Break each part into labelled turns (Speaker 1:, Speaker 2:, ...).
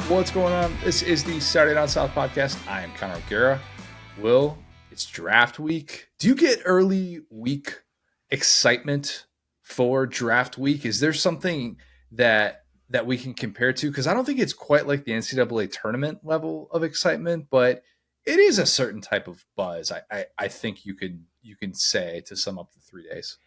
Speaker 1: What's going on? This is the Saturday Down South podcast. I am Connor O'Gara. Will, it's draft week. Do you get early week excitement for draft week? Is there something that we can compare to? Because I don't think it's quite like the NCAA tournament level of excitement, but it is a certain type of buzz. I think you can say to sum up the 3 days.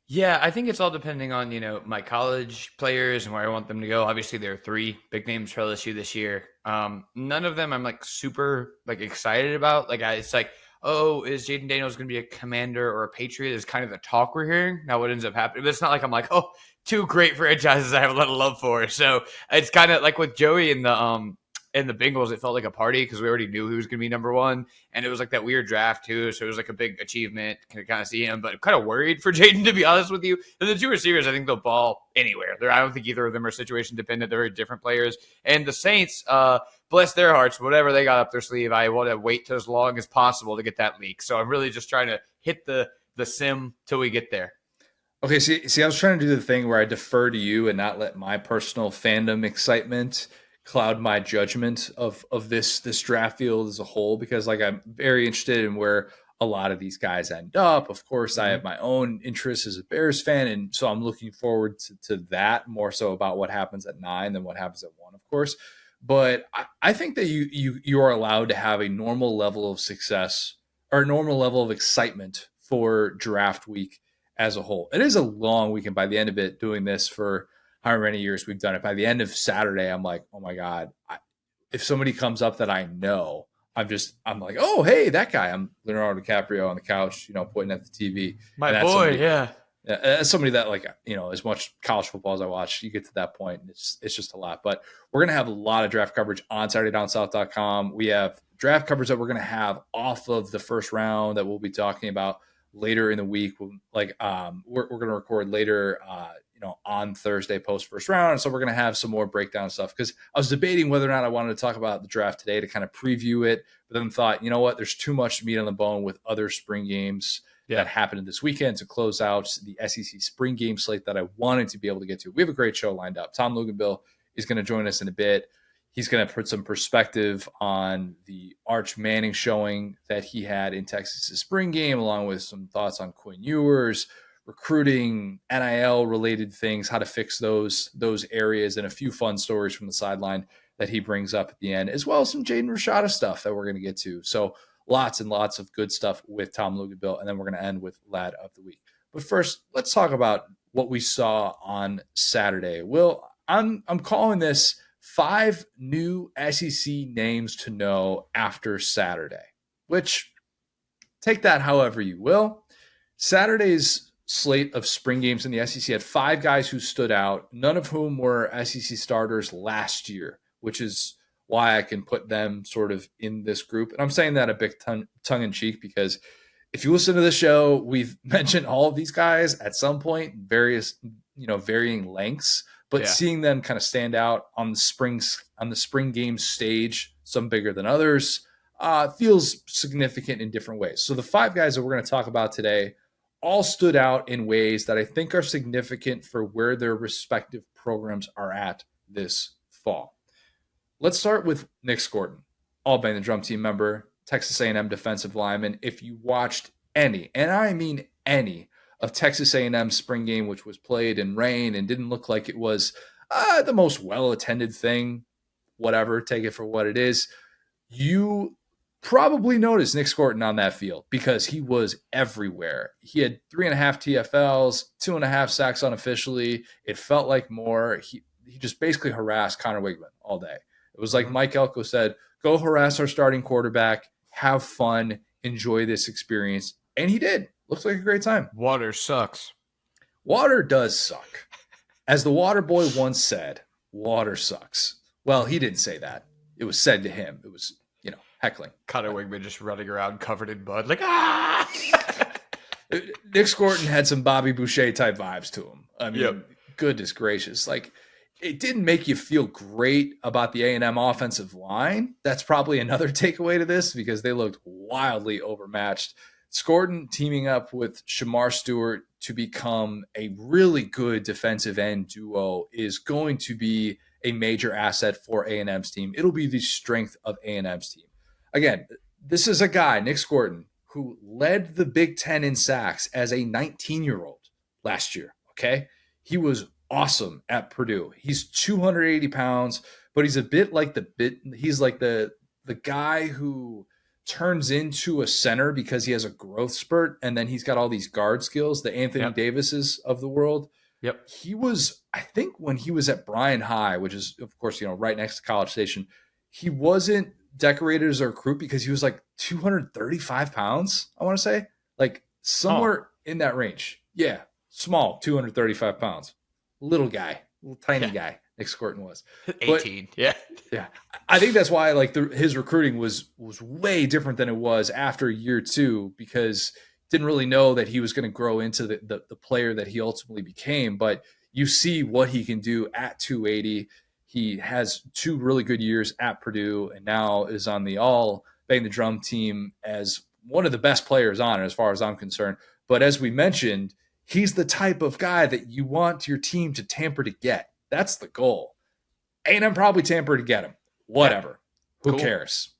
Speaker 2: Yeah, I think it's all depending on, my college players and where I want them to go. Obviously, there are three big names for LSU this year. None of them I'm super excited about. It's like, oh, is Jaden Daniels going to be a Commander or a Patriot? Is kind of the talk we're hearing. Now, what ends up happening? But it's not like I'm like, oh, two great franchises I have a lot of love for. So it's kind of like with Joey and the Bengals, it felt like a party because we already knew who was going to be number one. And it was like that weird draft, too. So it was like a big achievement to kind of see him. But I'm kind of worried for Jaden, to be honest with you. And the two receivers, I think they'll ball anywhere. I don't think either of them are situation dependent. They're very different players. And the Saints, bless their hearts, whatever they got up their sleeve, I want to wait till as long as possible to get that leak. So I'm really just trying to hit the sim till we get there.
Speaker 1: Okay, see, I was trying to do the thing where I defer to you and not let my personal fandom excitement cloud my judgment of this draft field as a whole, because I'm very interested in where a lot of these guys end up. Of course, I have my own interests as a Bears fan, and so I'm looking forward to that more so about what happens at 9 than what happens at 1, of course. But I think that you are allowed to have a normal level of success or a normal level of excitement for draft week as a whole. It is a long weekend. By the end of it, doing this for however many years we've done it, by the end of Saturday, I'm like, oh my God, if somebody comes up that I know, I'm like, oh, hey, that guy. I'm Leonardo DiCaprio on the couch, pointing at the TV.
Speaker 2: My boy, yeah.
Speaker 1: As somebody that as much college football as I watch, you get to that point, and it's just a lot. But we're going to have a lot of draft coverage on SaturdayDownSouth.com. We have draft coverage that we're going to have off of the first round that we'll be talking about later in the week. We're going to record later, on Thursday post first round. And so we're going to have some more breakdown stuff, because I was debating whether or not I wanted to talk about the draft today to kind of preview it, but then thought, you know what, there's too much meat on the bone with other spring games that happened this weekend to close out the SEC spring game slate that I wanted to be able to get to. We have a great show lined up. Tom Luginbill is going to join us in a bit. He's going to put some perspective on the Arch Manning showing that he had in Texas' spring game, along with some thoughts on Quinn Ewers, recruiting, NIL related things, how to fix those areas, and a few fun stories from the sideline that he brings up at the end, as well as some Jaden Rashada stuff that we're going to get to. So lots and lots of good stuff with Tom Luginbill, and then we're going to end with Lad of the Week. But first, let's talk about what we saw on Saturday. Will, I'm calling this 5 new SEC names to know after Saturday, which take that however you will. Saturday's slate of spring games in the SEC had 5 guys who stood out, none of whom were SEC starters last year, which is why I can put them sort of in this group. And I'm saying that a bit tongue in cheek, because if you listen to the show, we've mentioned all of these guys at some point, varying lengths, but seeing them kind of stand out on the spring game stage, some bigger than others, feels significant in different ways. So the 5 guys that we're going to talk about today all stood out in ways that I think are significant for where their respective programs are at this fall. Let's start with Nick Scorton, All-Bang the Drum Team member, Texas A&M defensive lineman. If you watched any, and I mean any, of Texas A&M spring game, which was played in rain and didn't look like it was the most well-attended thing, whatever, take it for what it is, you probably noticed Nick Scorton on that field, because he was everywhere. He had 3.5 TFLs, 2.5 sacks unofficially. It felt like more. He just basically harassed Connor Wigman all day. It was like Mike Elko said, go harass our starting quarterback, have fun, enjoy this experience. And he did. Looks like a great time.
Speaker 2: Water sucks.
Speaker 1: Water does suck. As the water boy once said, water sucks. Well, he didn't say that. It was said to him. It was, heckling.
Speaker 2: Connor Wigman just running around covered in mud, like,
Speaker 1: Nick Scorton had some Bobby Boucher type vibes to him. I mean, Goodness gracious. It didn't make you feel great about the A&M offensive line. That's probably another takeaway to this, because they looked wildly overmatched. Scorton teaming up with Shamar Stewart to become a really good defensive end duo is going to be a major asset for A&M's team. It'll be the strength of A&M's team. Again, this is a guy, Nick Scorton, who led the Big Ten in sacks as a 19-year-old last year. Okay. He was awesome at Purdue. He's 280 pounds, but he's a bit like he's like the guy who turns into a center because he has a growth spurt, and then he's got all these guard skills, the Anthony Davises of the world.
Speaker 2: Yep.
Speaker 1: He was, I think when he was at Bryan High, which is of course, right next to College Station, he wasn't decorated as a recruit because he was like 235 pounds, I want to say, like somewhere in that range. Yeah. Small, 235 pounds. Little guy, little tiny guy. Nick Scorton was
Speaker 2: 18.
Speaker 1: Yeah. I think that's why his recruiting was way different than it was after year 2, because didn't really know that he was going to grow into the player that he ultimately became. But you see what he can do at 280. He has 2 really good years at Purdue, and now is on the all bang the drum team as one of the best players on it, as far as I'm concerned. But as we mentioned, he's the type of guy that you want your team to tamper to get. That's the goal. A&M probably tamper to get him. Whatever. Yeah. Who cares?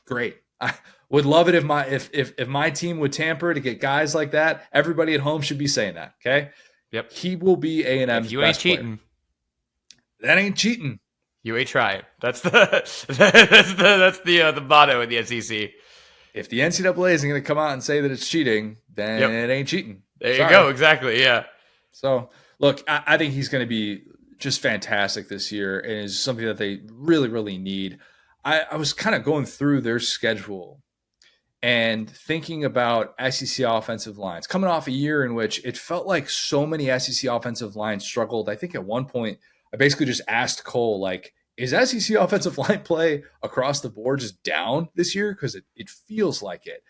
Speaker 1: Great. I would love it if my team would tamper to get guys like that. Everybody at home should be saying that. Okay.
Speaker 2: Yep.
Speaker 1: He will be A&M's
Speaker 2: you
Speaker 1: best
Speaker 2: ain't cheating.
Speaker 1: Player. That ain't cheating.
Speaker 2: You ain't trying. That's the motto in the SEC.
Speaker 1: If the NCAA isn't going to come out and say that it's cheating, then it ain't cheating.
Speaker 2: There you go. Exactly. Yeah.
Speaker 1: So look, I think he's going to be just fantastic this year, and is something that they really, really need. I was kind of going through their schedule and thinking about SEC offensive lines coming off a year in which it felt like so many SEC offensive lines struggled. I think at one point I basically just asked Cole, like, is SEC offensive line play across the board just down this year? Because it feels like it.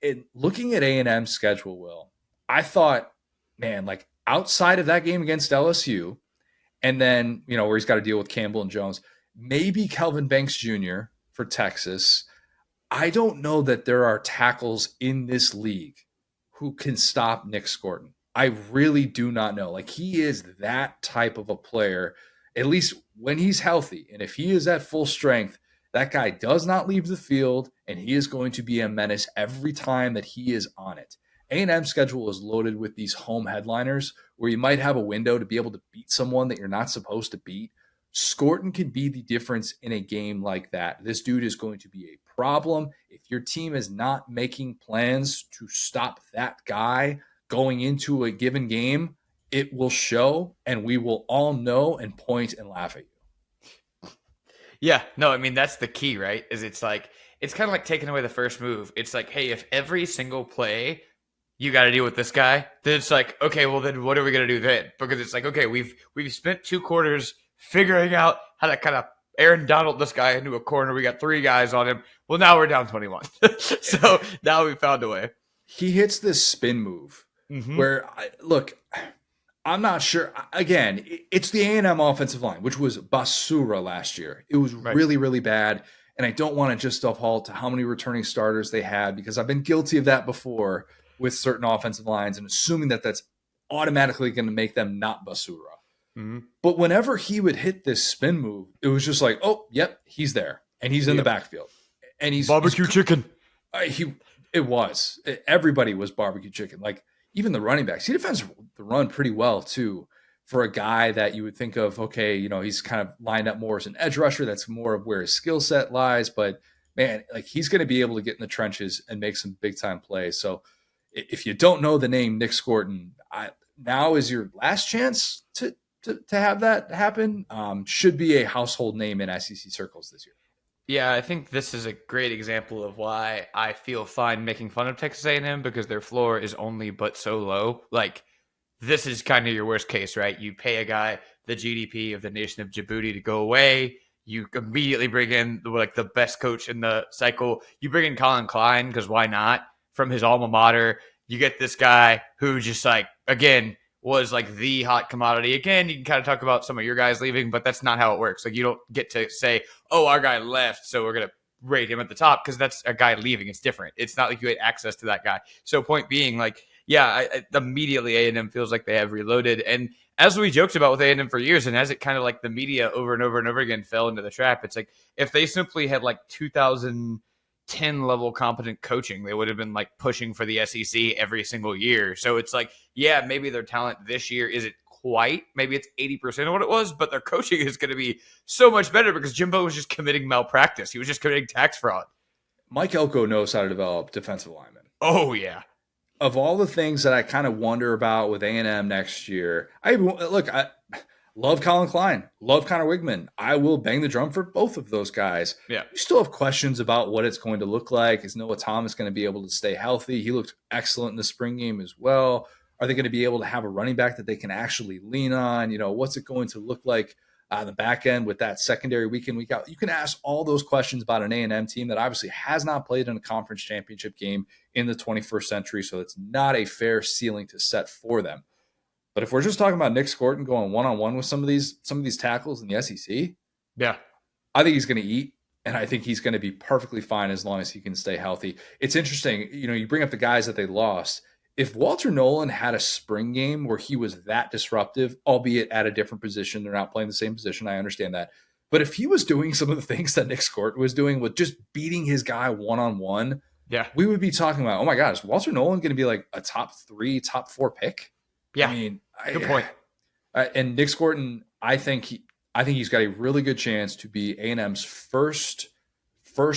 Speaker 1: And looking at A&M's schedule, Will, I thought, man, like outside of that game against LSU, and then, where he's got to deal with Campbell and Jones, maybe Kelvin Banks Jr. for Texas, I don't know that there are tackles in this league who can stop Nick Scorton. I really do not know. Like, he is that type of a player, at least when he's healthy. And if he is at full strength, that guy does not leave the field, and he is going to be a menace every time that he is on it. A&M schedule is loaded with these home headliners where you might have a window to be able to beat someone that you're not supposed to beat. Scorton can be the difference in a game like that. This dude is going to be a problem. If your team is not making plans to stop that guy going into a given game, it will show, and we will all know and point and laugh at you.
Speaker 2: Yeah, no, I mean, that's the key, right? It's kind of like taking away the first move. It's like, hey, if every single play you got to deal with this guy, then it's like, okay, well then what are we going to do then? Because it's like, okay, we've spent 2 quarters figuring out how to kind of Aaron Donald this guy into a corner. We got 3 guys on him. Well, now we're down 21. So now we found a way.
Speaker 1: He hits this spin move where, I'm not sure. Again, it's the A&M offensive line, which was basura last year. It was really, really bad. And I don't want to just default to how many returning starters they had, because I've been guilty of that before with certain offensive lines and assuming that that's automatically going to make them not basura. But whenever he would hit this spin move, it was just like, oh, yep, he's there. And he's in the backfield. And he's
Speaker 2: barbecue chicken.
Speaker 1: Everybody was barbecue chicken. Like, even the running backs, he defends the run pretty well too, for a guy that you would think of, okay, he's kind of lined up more as an edge rusher. That's more of where his skill set lies. But man, like, he's going to be able to get in the trenches and make some big time plays. So if you don't know the name Nick Scorton, now is your last chance to have that happen. Should be a household name in SEC circles this year.
Speaker 2: Yeah, I think this is a great example of why I feel fine making fun of Texas A&M, because their floor is only but so low. Like, this is kind of your worst case, right? You pay a guy the GDP of the nation of Djibouti to go away. You immediately bring in the best coach in the cycle. You bring in Colin Klein, because why not? From his alma mater. You get this guy who just again, was the hot commodity. Again, you can kind of talk about some of your guys leaving, but that's not how it works. Like, you don't get to say, oh, our guy left, so we're going to rate him at the top, because that's a guy leaving. It's different. It's not like you had access to that guy. So point being, yeah, immediately A&M feels like they have reloaded. And as we joked about with A&M for years, and as it kind of like the media over and over and over again fell into the trap, it's like if they simply had like 2010 level competent coaching, they would have been like pushing for the SEC every single year. So it's like, yeah, maybe their talent this year isn't quite, maybe it's 80% of what it was, but their coaching is going to be so much better because Jimbo was just committing malpractice. He was just committing tax fraud.
Speaker 1: Mike Elko knows how to develop defensive linemen.
Speaker 2: Oh, yeah.
Speaker 1: Of all the things that I kind of wonder about with A&M next year, I love Colin Klein, love Connor Wigman. I will bang the drum for both of those guys.
Speaker 2: Yeah.
Speaker 1: You still have questions about what it's going to look like. Is Noah Thomas going to be able to stay healthy? He looked excellent in the spring game as well. Are they going to be able to have a running back that they can actually lean on? What's it going to look like on the back end with that secondary week in, week out? You can ask all those questions about an A&M team that obviously has not played in a conference championship game in the 21st century, so it's not a fair ceiling to set for them. But if we're just talking about Nick Scorton going one-on-one with some of these tackles in the SEC,
Speaker 2: yeah,
Speaker 1: I think he's going to eat, and I think he's going to be perfectly fine as long as he can stay healthy. It's interesting, you bring up the guys that they lost. If Walter Nolan had a spring game where he was that disruptive, albeit at a different position, they're not playing the same position, I understand that. But if he was doing some of the things that Nick Scorton was doing with just beating his guy one-on-one,
Speaker 2: yeah,
Speaker 1: we would be talking about, oh my God, is Walter Nolan going to be like a top 3, top 4 pick?
Speaker 2: Yeah,
Speaker 1: I mean,
Speaker 2: good point.
Speaker 1: And Nick Scorton, I think he's got a really good chance to be A&M's first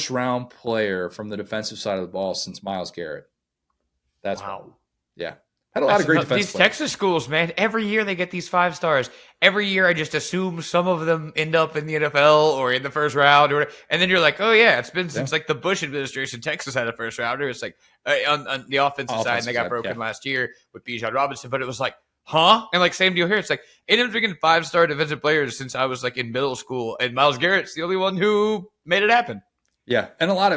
Speaker 1: round player from the defensive side of the ball since Myles Garrett. That's
Speaker 2: wow.
Speaker 1: Yeah. Had a lot of great defense.
Speaker 2: These Texas schools, man, every year they get these 5 stars. Every year I just assume some of them end up in the NFL or in the first round. And then you're like, oh, yeah, it's been since like the Bush administration, Texas had a first rounder. It's like on the offensive side, and they got broken last year with Bijan Robinson. But it was like, huh? And like same deal here. It's like A&M's been getting 5-star defensive players since I was like in middle school. And Myles Garrett's the only one who made it happen.
Speaker 1: Yeah, and a lot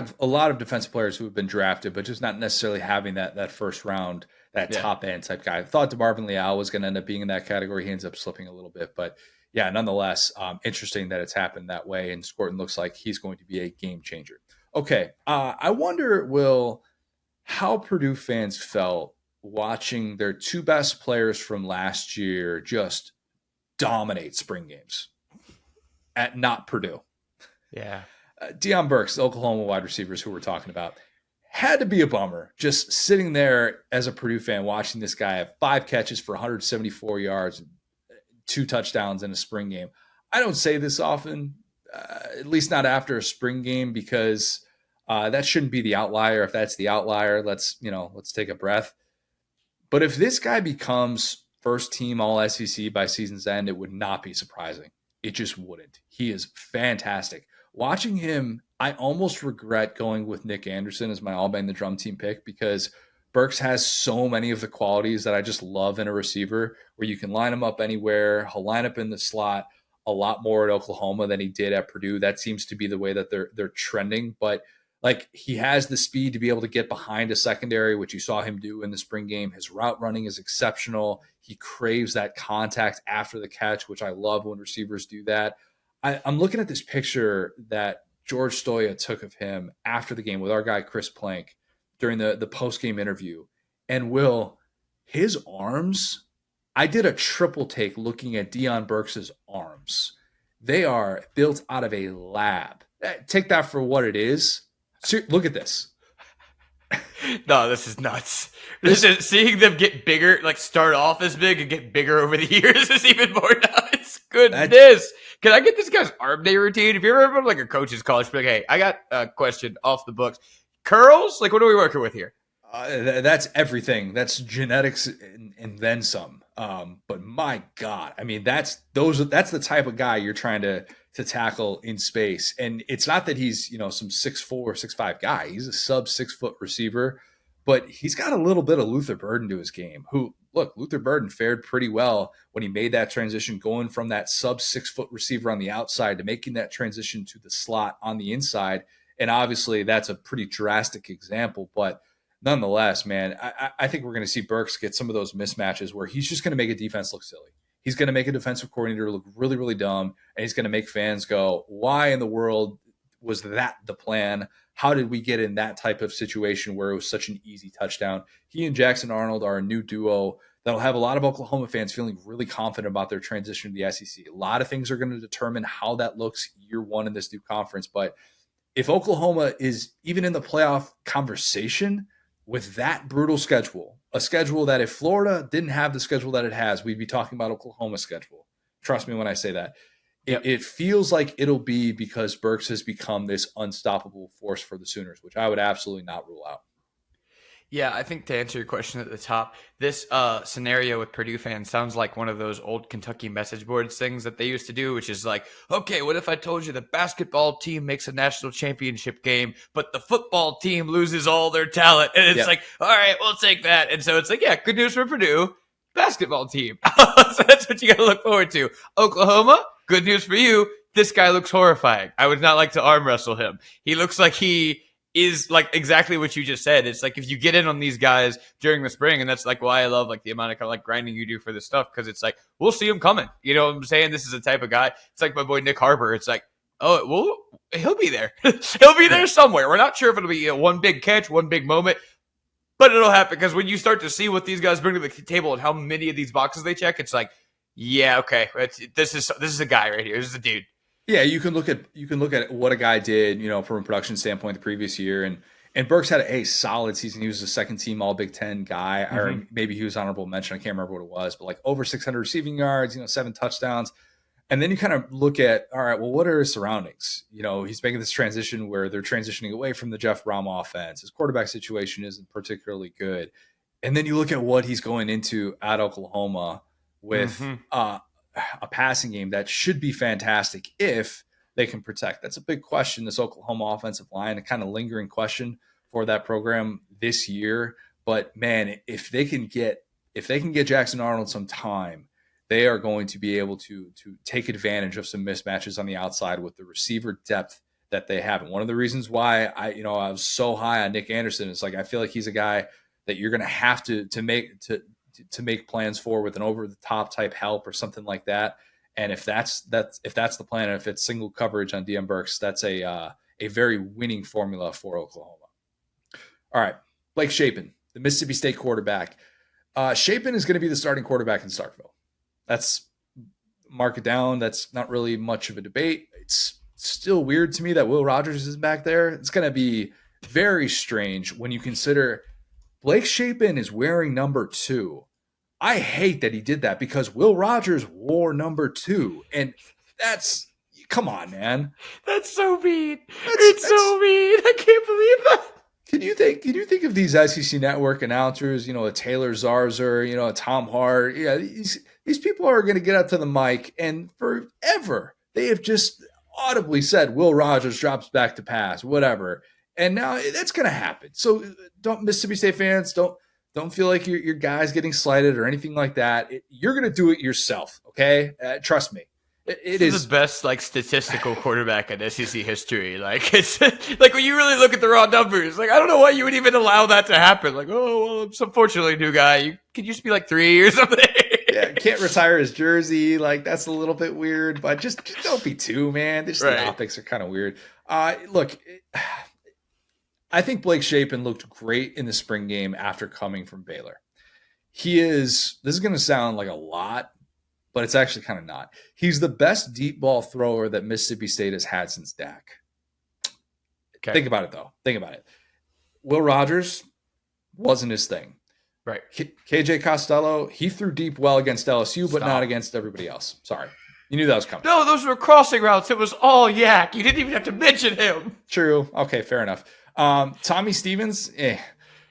Speaker 1: of defensive players who have been drafted, but just not necessarily having that first round, that top end type guy. I thought DeMarvin Leal was going to end up being in that category. He ends up slipping a little bit, but yeah, nonetheless, interesting that it's happened that way. And Scorton looks like he's going to be a game changer. Okay, I wonder, Will, how Purdue fans felt watching their 2 best players from last year just dominate spring games at not Purdue.
Speaker 2: Yeah.
Speaker 1: Deion Burks, the Oklahoma wide receivers who we're talking about, had to be a bummer just sitting there as a Purdue fan watching this guy have 5 catches for 174 yards and 2 touchdowns in a spring game. I don't say this often, at least not after a spring game, because that shouldn't be the outlier. If that's the outlier, let's take a breath. But if this guy becomes first team all SEC by season's end, it would not be surprising. It just wouldn't. He is fantastic. Watching him, I almost regret going with Nick Anderson as my All Bang the Drum Team pick, because Burks has so many of the qualities that I just love in a receiver, where you can line him up anywhere. He'll line up in the slot a lot more at Oklahoma than he did at Purdue. That seems to be the way that they're trending. But like, he has the speed to be able to get behind a secondary, which you saw him do in the spring game. His route running is exceptional. He craves that contact after the catch, which I love when receivers do that. I'm looking at this picture that George Stoya took of him after the game with our guy Chris Plank during the post-game interview. And Will, his arms, I did a triple take looking at Deion Burks' arms. They are built out of a lab. Take that for what it is. Look at this.
Speaker 2: No, this is nuts. This is seeing them get bigger, like start off as big and get bigger over the years is even more nuts. Goodness. Can I get this guy's arm day routine? If you're ever like a coach's college, be like, hey, I got a question off the books. Curls? Like, what are we working with here?
Speaker 1: That's everything. That's genetics and then some. But my God, I mean, that's the type of guy you're trying to tackle in space. And it's not that he's, some 6'4", 6'5" guy. He's a sub 6 foot receiver, but he's got a little bit of Luther Burden to his game, who, look, Luther Burden fared pretty well when he made that transition, going from that sub 6 foot receiver on the outside to making that transition to the slot on the inside. And obviously that's a pretty drastic example, but nonetheless, man, I think we're going to see Burks get some of those mismatches where he's just going to make a defense look silly. He's going to make a defensive coordinator look really, really dumb, and he's going to make fans go, why in the world was that the plan? How did we get in that type of situation where it was such an easy touchdown? He and Jackson Arnold are a new duo that'll have a lot of Oklahoma fans feeling really confident about their transition to the SEC. A lot of things are going to determine how that looks year one in this new conference. But if Oklahoma is even in the playoff conversation with that brutal schedule, a schedule that if Florida didn't have the schedule that it has, we'd be talking about Oklahoma's schedule. Trust me when I say that. It feels like it'll be because Burks has become this unstoppable force for the Sooners, which I would absolutely not rule out.
Speaker 2: Yeah, I think to answer your question at the top, this scenario with Purdue fans sounds like one of those old Kentucky message boards things that they used to do, which is like, okay, what if I told you the basketball team makes a national championship game, but the football team loses all their talent? And it's like, all right, we'll take that. And so it's like, yeah, good news for Purdue, basketball team. So that's what you got to look forward to. Oklahoma, good news for you. This guy looks horrifying. I would not like to arm wrestle him. He looks like he is like exactly what you just said. It's like if you get in on these guys during the spring, and that's like why I love like the amount of kind of like grinding you do for this stuff, because it's like we'll see him coming. You know what I'm saying? This is the type of guy. It's like my boy Nick Harper. It's like, oh, well, he'll be there. He'll be there somewhere. We're not sure if it'll be one big catch, one big moment, but it'll happen because when you start to see what these guys bring to the table and how many of these boxes they check, it's like, yeah, okay, this is a guy right here. This is a dude.
Speaker 1: Yeah, you can look at what a guy did, from a production standpoint the previous year, and Burks had a solid season. He was a second team All Big Ten guy, or maybe he was honorable mention. I can't remember what it was, but like over 600 receiving yards, 7 touchdowns, and then you kind of look at, all right, well, what are his surroundings? He's making this transition where they're transitioning away from the Jeff Brom offense. His quarterback situation isn't particularly good, and then you look at what he's going into at Oklahoma with. A passing game that should be fantastic if they can protect. That's a big question, this Oklahoma offensive line, a kind of lingering question for that program this year. But man, if they can get Jackson Arnold some time, they are going to be able to take advantage of some mismatches on the outside with the receiver depth that they have. And one of the reasons why I was so high on Nick Anderson is like I feel like he's a guy that you're going to have to make plans for with an over-the-top type help or something like that. And if that's the plan, and if it's single coverage on DM Burks, that's a very winning formula for Oklahoma. All right, Blake Shapen, the Mississippi State quarterback. Shapen is going to be the starting quarterback in Starkville. That's mark it down. That's not really much of a debate. It's still weird to me that Will Rogers is back there. It's going to be very strange when you consider Blake Shapen is wearing number 2. I hate that he did that because Will Rogers wore number 2. And come on, man.
Speaker 2: That's so mean. It's so mean. I can't believe that.
Speaker 1: Can you think of these SEC Network announcers, a Taylor Zarzer, a Tom Hart? Yeah, these people are going to get up to the mic, and forever they have just audibly said Will Rogers drops back to pass, whatever. And now that's going to happen. So don't, Mississippi State fans, don't feel like your guy's getting slighted or anything like that. You're going to do it yourself, okay? Trust me. It is
Speaker 2: the best statistical quarterback in SEC history. Like it's like when you really look at the raw numbers. Like I don't know why you would even allow that to happen. Like it's unfortunately a new guy. You could just be like 3 or something.
Speaker 1: Yeah, can't retire his jersey. Like that's a little bit weird, but just don't be too, man. The optics are kind of weird. Look. I think Blake Shapen looked great in the spring game after coming from Baylor. This is going to sound like a lot, but it's actually kind of not. He's the best deep ball thrower that Mississippi State has had since Dak. Okay. Think about it, though. Think about it. Will Rogers wasn't his thing.
Speaker 2: Right.
Speaker 1: KJ Costello, he threw deep well against LSU, but not against everybody else. Sorry. You knew that was coming.
Speaker 2: No, those were crossing routes. It was all yak. You didn't even have to mention him.
Speaker 1: True. Okay, fair enough. Tommy Stevens,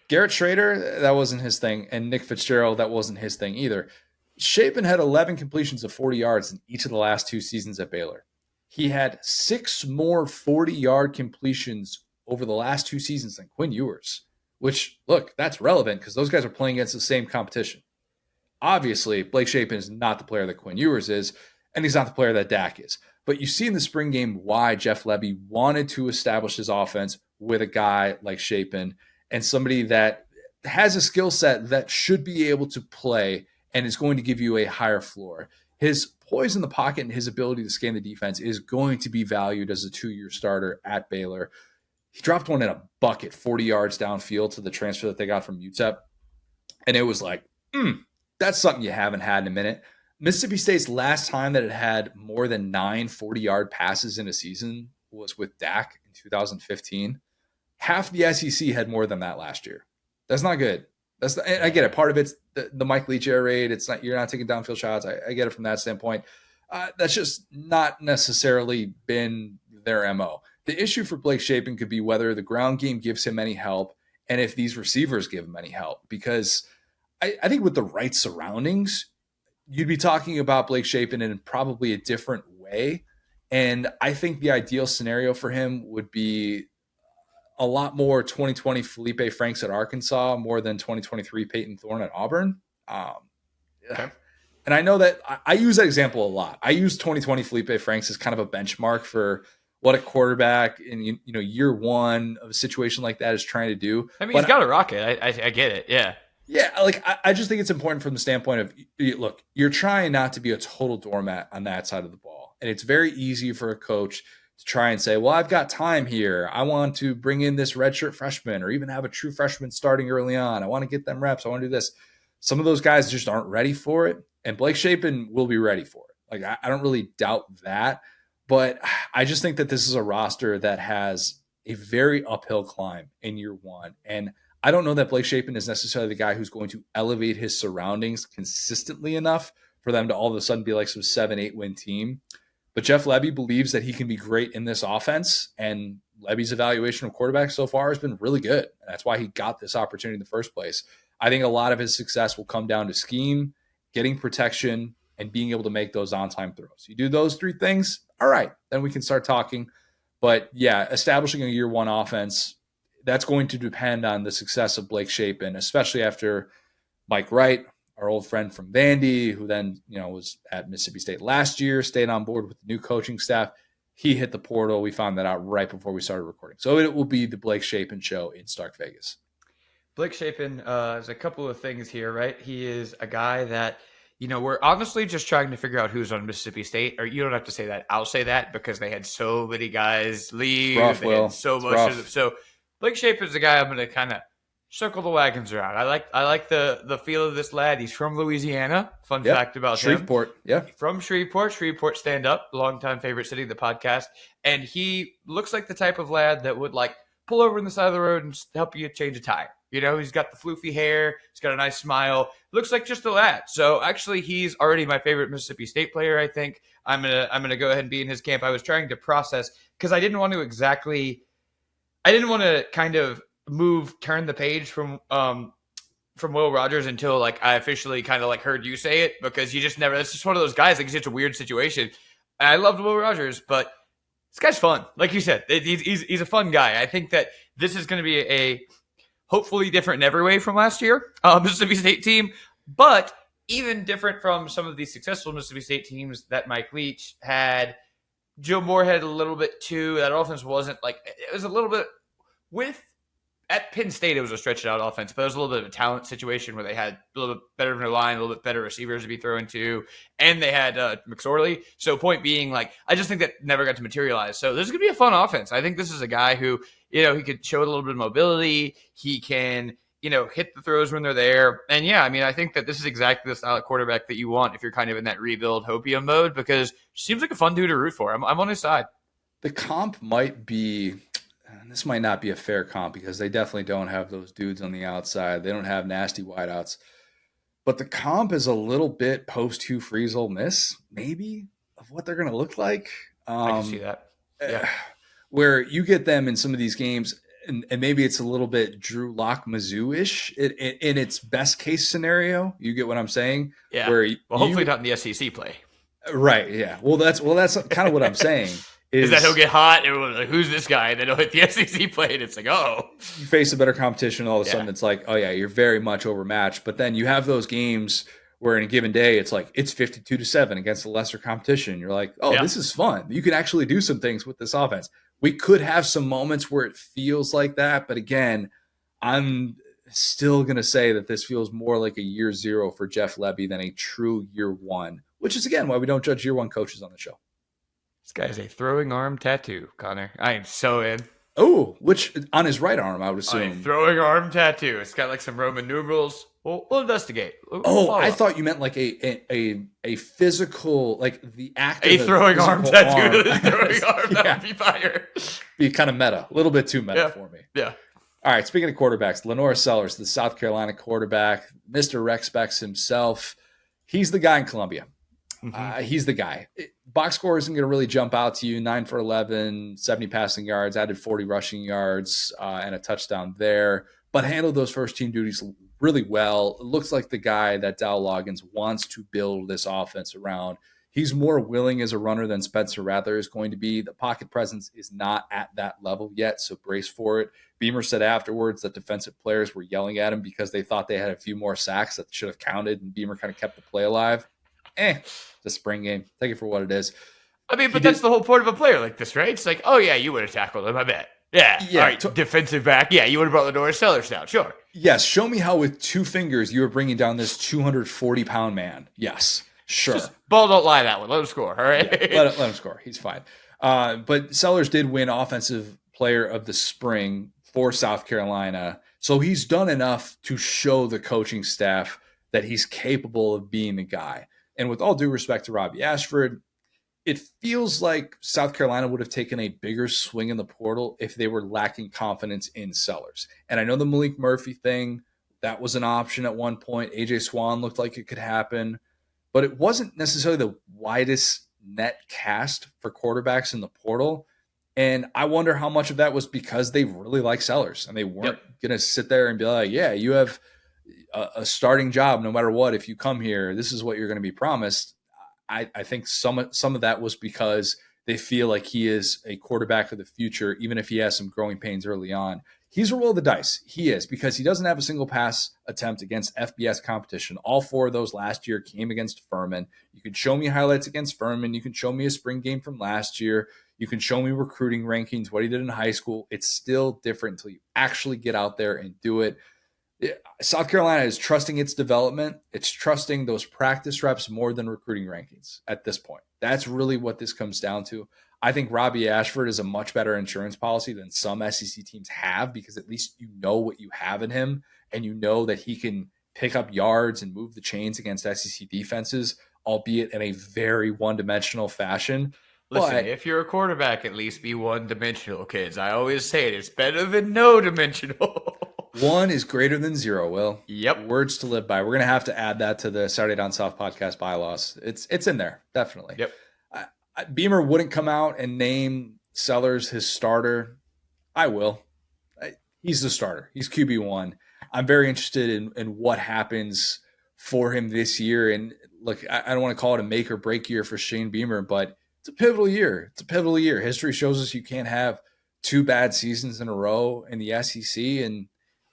Speaker 1: Garrett Schrader, that wasn't his thing. And Nick Fitzgerald, that wasn't his thing either. Shapen had 11 completions of 40 yards in each of the last 2 seasons at Baylor. He had 6 more 40-yard completions over the last 2 seasons than Quinn Ewers, which, look, that's relevant because those guys are playing against the same competition. Obviously, Blake Shapen is not the player that Quinn Ewers is, and he's not the player that Dak is. But you see in the spring game why Jeff Levy wanted to establish his offense with a guy like Shapen and somebody that has a skill set that should be able to play and is going to give you a higher floor. his poise in the pocket and his ability to scan the defense is going to be valued as a 2-year starter at Baylor. He dropped one in a bucket 40 yards downfield to the transfer that they got from UTEP. And it was like, that's something you haven't had in a minute. Mississippi State's last time that it had more than 9 40-yard passes in a season was with Dak in 2015. Half the SEC had more than that last year. That's not good. And I get it. Part of it's the Mike Leach air raid. It's not, you're not taking downfield shots. I get it from that standpoint. That's just not necessarily been their MO. The issue for Blake Shapen could be whether the ground game gives him any help and if these receivers give him any help. Because I think with the right surroundings, you'd be talking about Blake Shapen in probably a different way. And I think the ideal scenario for him would be a lot more 2020 Felipe Franks at Arkansas, more than 2023 Peyton Thorne at Auburn. Okay. And I know that I use that example a lot. I use 2020 Felipe Franks as kind of a benchmark for what a quarterback in year one of a situation like that is trying to do.
Speaker 2: I mean, he's got a rocket. I get it. Yeah.
Speaker 1: Yeah, like I just think it's important from the standpoint of, look, you're trying not to be a total doormat on that side of the ball. And it's very easy for a coach to try and say, well, I've got time here. I want to bring in this redshirt freshman or even have a true freshman starting early on. I want to get them reps. I want to do this. Some of those guys just aren't ready for it. And Blake Shapen will be ready for it. Like, I don't really doubt that. But I just think that this is a roster that has a very uphill climb in year one. And I don't know that Blake Shapen is necessarily the guy who's going to elevate his surroundings consistently enough for them to all of a sudden be like some 7-8 win team. But Jeff Lebby believes that he can be great in this offense. And Lebby's evaluation of quarterbacks so far has been really good. And that's why he got this opportunity in the first place. I think a lot of his success will come down to scheme, getting protection, and being able to make those on-time throws. You do those three things, all right, then we can start talking. But yeah, establishing a year one offense, that's going to depend on the success of Blake Shapen, especially after Mike Wright, our old friend from Vandy, who then was at Mississippi State last year, stayed on board with the new coaching staff. He hit the portal. We found that out right before we started recording. So it will be the Blake Shapen show in Stark Vegas.
Speaker 2: Blake Shapen, there's a couple of things here, right? He is a guy that, we're honestly just trying to figure out who's on Mississippi State. Or you don't have to say that. I'll say that because they had so many guys leave.
Speaker 1: Rough,
Speaker 2: they had so much of them. So Blake Shapen is the guy I'm going to kind of circle the wagons around. I like the feel of this lad. He's from Louisiana. Fun fact about
Speaker 1: Shreveport.
Speaker 2: him.
Speaker 1: Yeah.
Speaker 2: From Shreveport. Shreveport Stand Up, longtime favorite city of the podcast. And he looks like the type of lad that would pull over in the side of the road and help you change a tire. He's got the floofy hair. He's got a nice smile. Looks like just a lad. So actually, he's already my favorite Mississippi State player. I think I'm gonna go ahead and be in his camp. I was trying to process because I didn't want to kind of turn the page from Will Rogers until I officially kind of heard you say it, because you just never. It's just one of those guys. It's such a weird situation. And I loved Will Rogers, but this guy's fun. Like you said, he's a fun guy. I think that this is going to be a hopefully different in every way from last year, Mississippi State team, but even different from some of the successful Mississippi State teams that Mike Leach had. Joe Moore had a little bit too. That offense wasn't it was a little bit at Penn State, it was a stretched out offense, but it was a little bit of a talent situation where they had a little bit better of a line, a little bit better receivers to be thrown to, and they had McSorley. So point being, I just think that never got to materialize. So this is going to be a fun offense. I think this is a guy who, he could show a little bit of mobility. He can, hit the throws when they're there. And yeah, I mean, I think that this is exactly the style of quarterback that you want if you're kind of in that rebuild hopium mode, because he seems like a fun dude to root for. I'm on his side.
Speaker 1: The comp might be... This might not be a fair comp because they definitely don't have those dudes on the outside. They don't have nasty wideouts. But the comp is a little bit post-Hugh Freeze Ole Miss, maybe, of what they're going to look like.
Speaker 2: I can see that. Yeah.
Speaker 1: Where you get them in some of these games, and maybe it's a little bit Drew Lock Mizzou-ish in its best case scenario. You get what I'm saying?
Speaker 2: Yeah. Where hopefully not in the SEC play.
Speaker 1: Right, yeah. Well, that's kind of what I'm saying.
Speaker 2: Is that he'll get hot and who's this guy? And then he'll hit the SEC play and it's
Speaker 1: you face a better competition and all of a sudden it's you're very much overmatched. But then you have those games where in a given day it's 52-7 against a lesser competition. You're this is fun. You can actually do some things with this offense. We could have some moments where it feels like that, but again, I'm still going to say that this feels more like a year zero for Jeff Lebby than a true year one, which is, again, why we don't judge year one coaches on the show.
Speaker 2: This guy has a throwing arm tattoo, Connor. I am so in.
Speaker 1: Oh, which on his right arm, I would assume.
Speaker 2: A throwing arm tattoo. It's got like some Roman numerals. We'll investigate.
Speaker 1: I thought you meant like a physical, like the act of
Speaker 2: a throwing arm tattoo. Throwing arm,
Speaker 1: yeah.
Speaker 2: That would be fire.
Speaker 1: Be kind of meta, a little bit too meta for me.
Speaker 2: Yeah.
Speaker 1: All right, speaking of quarterbacks, Lenore Sellers, the South Carolina quarterback, Mr. Rex Specs himself, he's the guy in Columbia. Mm-hmm. He's the guy. Box score isn't going to really jump out to you. 9 for 11, 70 passing yards, added 40 rushing yards, and a touchdown there, but handled those first team duties really well. It looks like the guy that Dow Loggins wants to build this offense around. He's more willing as a runner than Spencer Rattler is going to be. The pocket presence is not at that level yet, so brace for it. Beamer said afterwards that defensive players were yelling at him because they thought they had a few more sacks that should have counted, and Beamer kind of kept the play alive. It's a spring game. Take it for what it is.
Speaker 2: I mean, but that's the whole point of a player like this, right? It's like, oh, yeah, you would have tackled him, I bet. Yeah. All right, defensive back. Yeah, you would have brought Lenore Sellers down. Sure.
Speaker 1: Yes, show me how with 2 fingers you were bringing down this 240-pound man. Yes, sure.
Speaker 2: Just ball don't lie that one. Let him score, all right?
Speaker 1: Yeah, let him score. He's fine. But Sellers did win Offensive Player of the Spring for South Carolina. So he's done enough to show the coaching staff that he's capable of being the guy. And with all due respect to Robbie Ashford, it feels like South Carolina would have taken a bigger swing in the portal if they were lacking confidence in Sellers. And I know the Malik Murphy thing, that was an option at one point. AJ Swan looked like it could happen, but it wasn't necessarily the widest net cast for quarterbacks in the portal. And I wonder how much of that was because they really like Sellers and they weren't going to sit there and be like, yeah, you have a starting job no matter what. If you come here, this is what you're going to be promised. I think some of that was because they feel like he is a quarterback of the future, even if he has some growing pains early on. He's a roll of the dice. He is, because he doesn't have a single pass attempt against FBS competition. All 4 of those last year came against Furman. You can show me highlights against Furman. You can show me a spring game from last year. You can show me recruiting rankings, what he did in high school. It's still different until you actually get out there and do it. South Carolina is trusting its development. It's trusting those practice reps more than recruiting rankings at this point. That's really what this comes down to. I think Robbie Ashford is a much better insurance policy than some SEC teams have, because at least you know what you have in him, and you know that he can pick up yards and move the chains against SEC defenses, albeit in a very one-dimensional fashion.
Speaker 2: Listen, if you're a quarterback, at least be one-dimensional, kids. I always say it. It's better than no-dimensional.
Speaker 1: 1 is greater than 0, Will.
Speaker 2: Yep.
Speaker 1: Words to live by. We're going to have to add that to the Saturday Down South podcast bylaws. It's in there, definitely.
Speaker 2: Yep.
Speaker 1: Beamer wouldn't come out and name Sellers his starter. I will. He's the starter. He's QB1. I'm very interested in what happens for him this year. And look, I don't want to call it a make or break year for Shane Beamer, but it's a pivotal year. It's a pivotal year. History shows us you can't have 2 bad seasons in a row in the SEC, and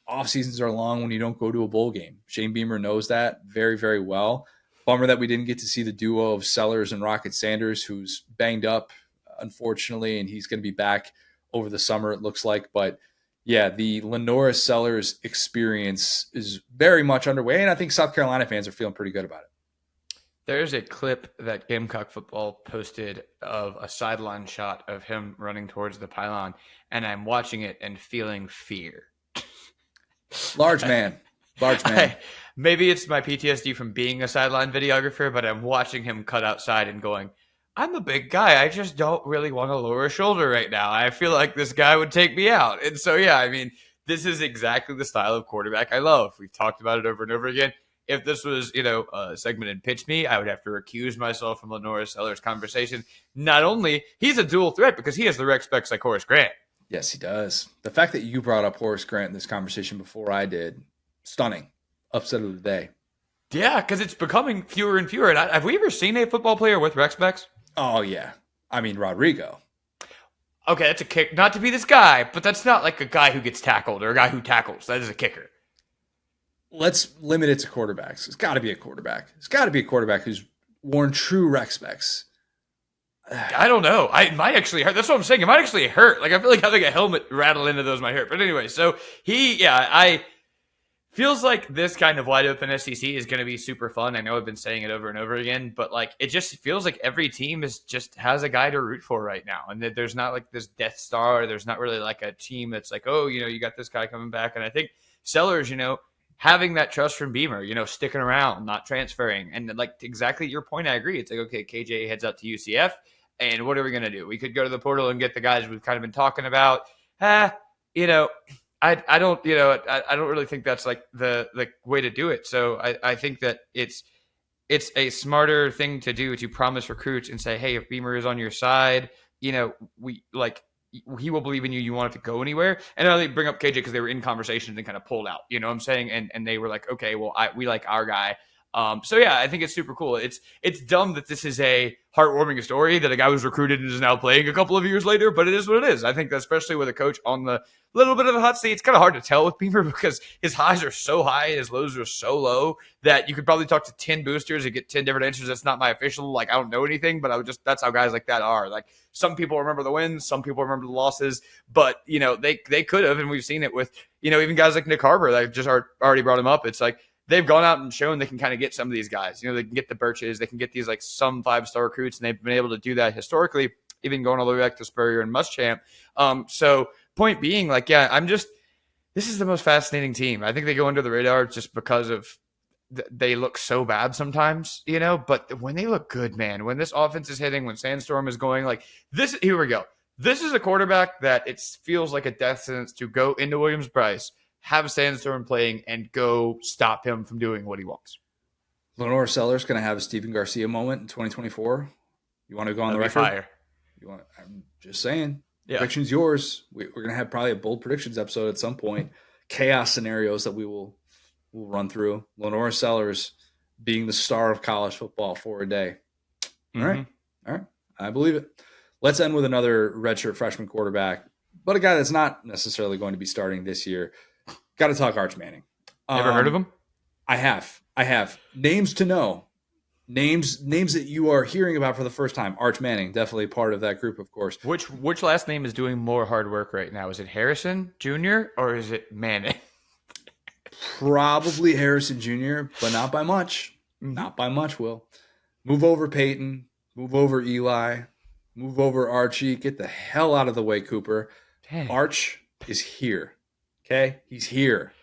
Speaker 1: off seasons are long when you don't go to a bowl game. Shane Beamer knows that very, very well. Bummer that we didn't get to see the duo of Sellers and Rocket Sanders, who's banged up, unfortunately, and he's going to be back over the summer, it looks like. But yeah, the Lenora Sellers experience is very much underway, and I think South Carolina fans are feeling pretty good about it.
Speaker 2: There's a clip that Gamecock Football posted of a sideline shot of him running towards the pylon, and I'm watching it and feeling fear.
Speaker 1: Large man.
Speaker 2: Maybe it's my PTSD from being a sideline videographer, but I'm watching him cut outside and going, I'm a big guy. I just don't really want to lower a shoulder right now. I feel like this guy would take me out. And so, yeah, I mean, this is exactly the style of quarterback I love. We've talked about it over and over again. If this was, a segment in Pitch Me, I would have to recuse myself from Lenora Sellers' conversation. Not only, he's a dual threat because he has the rec specs like Horace Grant.
Speaker 1: Yes, he does. The fact that you brought up Horace Grant in this conversation before I did, stunning. Upset of the day.
Speaker 2: Yeah, because it's becoming fewer and fewer. And have we ever seen a football player with rec specs?
Speaker 1: Oh, yeah. I mean, Rodrigo.
Speaker 2: Okay, that's a kick. Not to be this guy, but that's not like a guy who gets tackled or a guy who tackles. That is a kicker.
Speaker 1: Let's limit it to quarterbacks. It's got to be a quarterback. It's got to be a quarterback who's worn true rec specs.
Speaker 2: I don't know. It might actually hurt. That's what I'm saying. It might actually hurt. Like, I feel like having a helmet rattle into those might hurt. But anyway, so Feels like this kind of wide open SEC is going to be super fun. I know I've been saying it over and over again, but like it just feels like every team is just has a guy to root for right now, and that there's not like this Death Star. There's not really like a team that's like, oh, you got this guy coming back, and I think Sellers, having that trust from Beamer, sticking around, not transferring, and like exactly your point, I agree. It's like, okay, KJ heads out to UCF, and what are we going to do? We could go to the portal and get the guys we've kind of been talking about. You know. I don't I don't really think that's like the way to do it. So I think that it's a smarter thing to do to promise recruits and say, hey, if Beamer is on your side, we like he will believe in you. You want it to go anywhere. And I bring up KJ because they were in conversations and kind of pulled out. You know what I'm saying? And they were like, okay, well we like our guy. So yeah, I think it's super cool. It's dumb that this is a heartwarming story that a guy was recruited and is now playing a couple of years later, but it is what it is. I think that especially with a coach on the little bit of the hot seat, it's kind of hard to tell with Beamer because his highs are so high and his lows are so low that you could probably talk to 10 boosters and get 10 different answers. That's not my official, like I don't know anything, but that's how guys like that are. Like some people remember the wins, some people remember the losses, but they could have, and we've seen it with, even guys like Nick Harbor that just already brought him up. It's like, they've gone out and shown they can kind of get some of these guys. They can get the Birches, they can get these like some 5-star recruits, and they've been able to do that historically, even going all the way back to Spurrier and Muschamp. So point being, like, yeah, this is the most fascinating team. I think they go under the radar just because of they look so bad sometimes, but when they look good, man, when this offense is hitting, when Sandstorm is going like this, here we go. This is a quarterback that it feels like a death sentence to go into Williams-Brice, have Sandstorm playing, and go stop him from doing what he wants.
Speaker 1: Lenore Sellers going to have a Steven Garcia moment in 2024. You want to go on the record?
Speaker 2: Fire.
Speaker 1: I'm just saying.
Speaker 2: Yeah.
Speaker 1: Prediction's yours. We're going to have probably a bold predictions episode at some point. Chaos scenarios that we'll run through. Lenore Sellers being the star of college football for a day. All right. I believe it. Let's end with another redshirt freshman quarterback, but a guy that's not necessarily going to be starting this year. Got to talk Arch Manning.
Speaker 2: Ever heard of him?
Speaker 1: I have. Names to know. Names that you are hearing about for the first time. Arch Manning, definitely part of that group, of course.
Speaker 2: Which last name is doing more hard work right now? Is it Harrison Jr. or is it Manning?
Speaker 1: Probably Harrison Jr., but not by much. Not by much, Will. Move over Peyton. Move over Eli. Move over Archie. Get the hell out of the way, Cooper.
Speaker 2: Dang.
Speaker 1: Arch is here. Okay? He's here.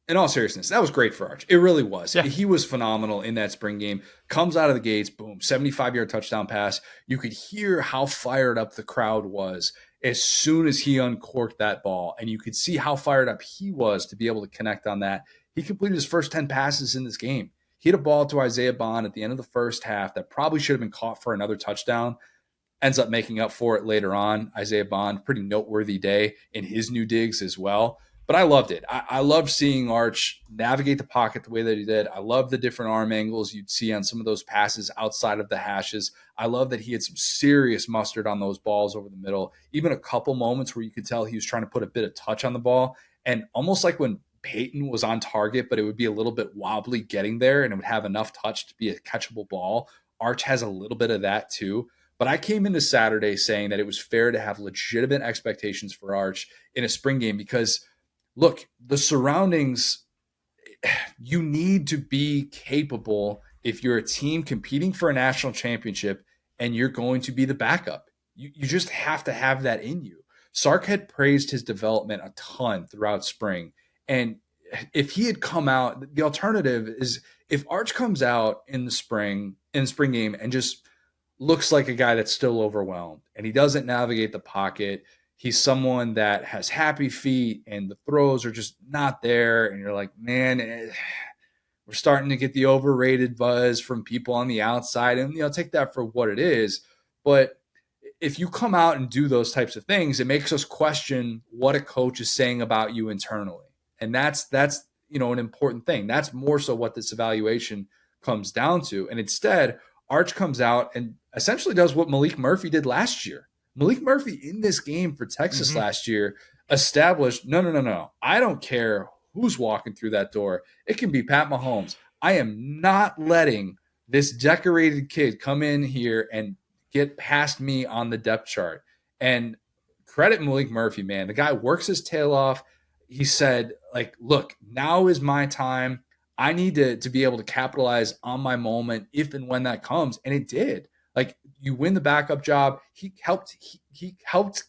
Speaker 1: In all seriousness, that was great for Arch. It really was. Yeah. He was phenomenal in that spring game. Comes out of the gates, boom, 75-yard touchdown pass. You could hear how fired up the crowd was as soon as he uncorked that ball, and you could see how fired up he was to be able to connect on that. He completed his first 10 passes in this game. He hit a ball to Isaiah Bond at the end of the first half that probably should have been caught for another touchdown. Ends up making up for it later on. Isaiah Bond, pretty noteworthy day in his new digs as well. But I loved it. I loved seeing Arch navigate the pocket the way that he did. I love the different arm angles you'd see on some of those passes outside of the hashes. I love that he had some serious mustard on those balls over the middle. Even a couple moments where you could tell he was trying to put a bit of touch on the ball. And almost like when Peyton was on target, but it would be a little bit wobbly getting there and it would have enough touch to be a catchable ball. Arch has a little bit of that too. But I came into Saturday saying that it was fair to have legitimate expectations for Arch in a spring game because – look, the surroundings, you need to be capable if you're a team competing for a national championship and you're going to be the backup. You just have to have that in you. Sark had praised his development a ton throughout spring. And if he had come out, the alternative is if Arch comes out in the spring game and just looks like a guy that's still overwhelmed and he doesn't navigate the pocket, he's someone that has happy feet and the throws are just not there. And you're like, man, we're starting to get the overrated buzz from people on the outside. And, take that for what it is. But if you come out and do those types of things, it makes us question what a coach is saying about you internally. And that's an important thing. That's more so what this evaluation comes down to. And instead, Arch comes out and essentially does what Malik Murphy did last year. Malik Murphy in this game for Texas last year established, no. I don't care who's walking through that door. It can be Pat Mahomes. I am not letting this decorated kid come in here and get past me on the depth chart. And credit Malik Murphy, man. The guy works his tail off. he said, like, look, now is my time. I need to be able to capitalize on my moment if and when that comes. And it did. Like, you win the backup job. He helped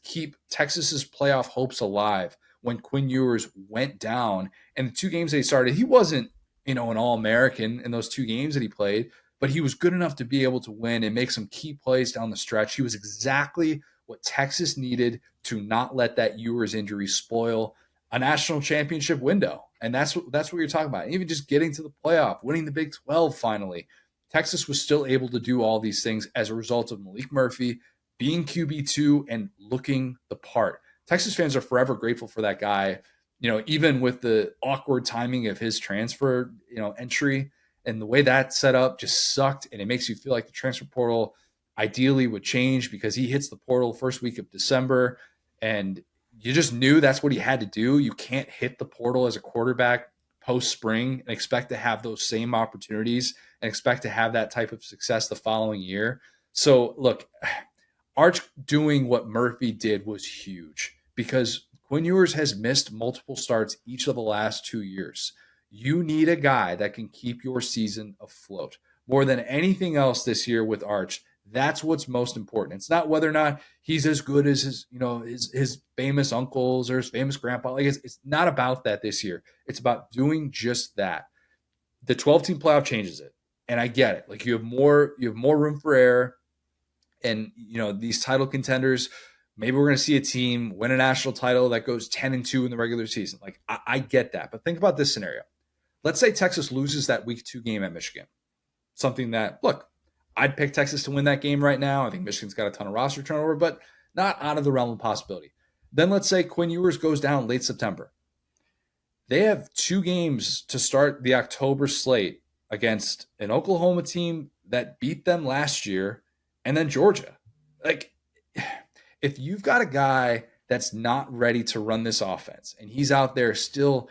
Speaker 1: keep Texas's playoff hopes alive when Quinn Ewers went down. And the 2 games that he started, he wasn't, an All-American in those 2 games that he played, but he was good enough to be able to win and make some key plays down the stretch. He was exactly what Texas needed to not let that Ewers injury spoil a national championship window. And that's what you're talking about. Even just getting to the playoff, winning the Big 12 finally. Texas was still able to do all these things as a result of Malik Murphy being QB2 and looking the part. Texas fans are forever grateful for that guy, even with the awkward timing of his transfer, entry, and the way that set up just sucked. And it makes you feel like the transfer portal ideally would change because he hits the portal first week of December, and you just knew that's what he had to do. You can't hit the portal as a quarterback post spring and expect to have those same opportunities and expect to have that type of success the following year. So look, Arch doing what Murphy did was huge because Quinn Ewers has missed multiple starts each of the last 2 years. You need a guy that can keep your season afloat. More than anything else this year with Arch, that's what's most important. It's not whether or not he's as good as his famous uncles or his famous grandpa. Like it's not about that this year. It's about doing just that. The 12-team playoff changes it, and I get it. Like you have more room for error, and these title contenders. Maybe we're going to see a team win a national title that goes 10-2 in the regular season. Like I get that, but think about this scenario. Let's say Texas loses that week 2 game at Michigan. Something that, look, I'd pick Texas to win that game right now. I think Michigan's got a ton of roster turnover, but not out of the realm of possibility. Then let's say Quinn Ewers goes down late September. They have 2 games to start the October slate against an Oklahoma team that beat them last year and then Georgia. Like, if you've got a guy that's not ready to run this offense and he's out there still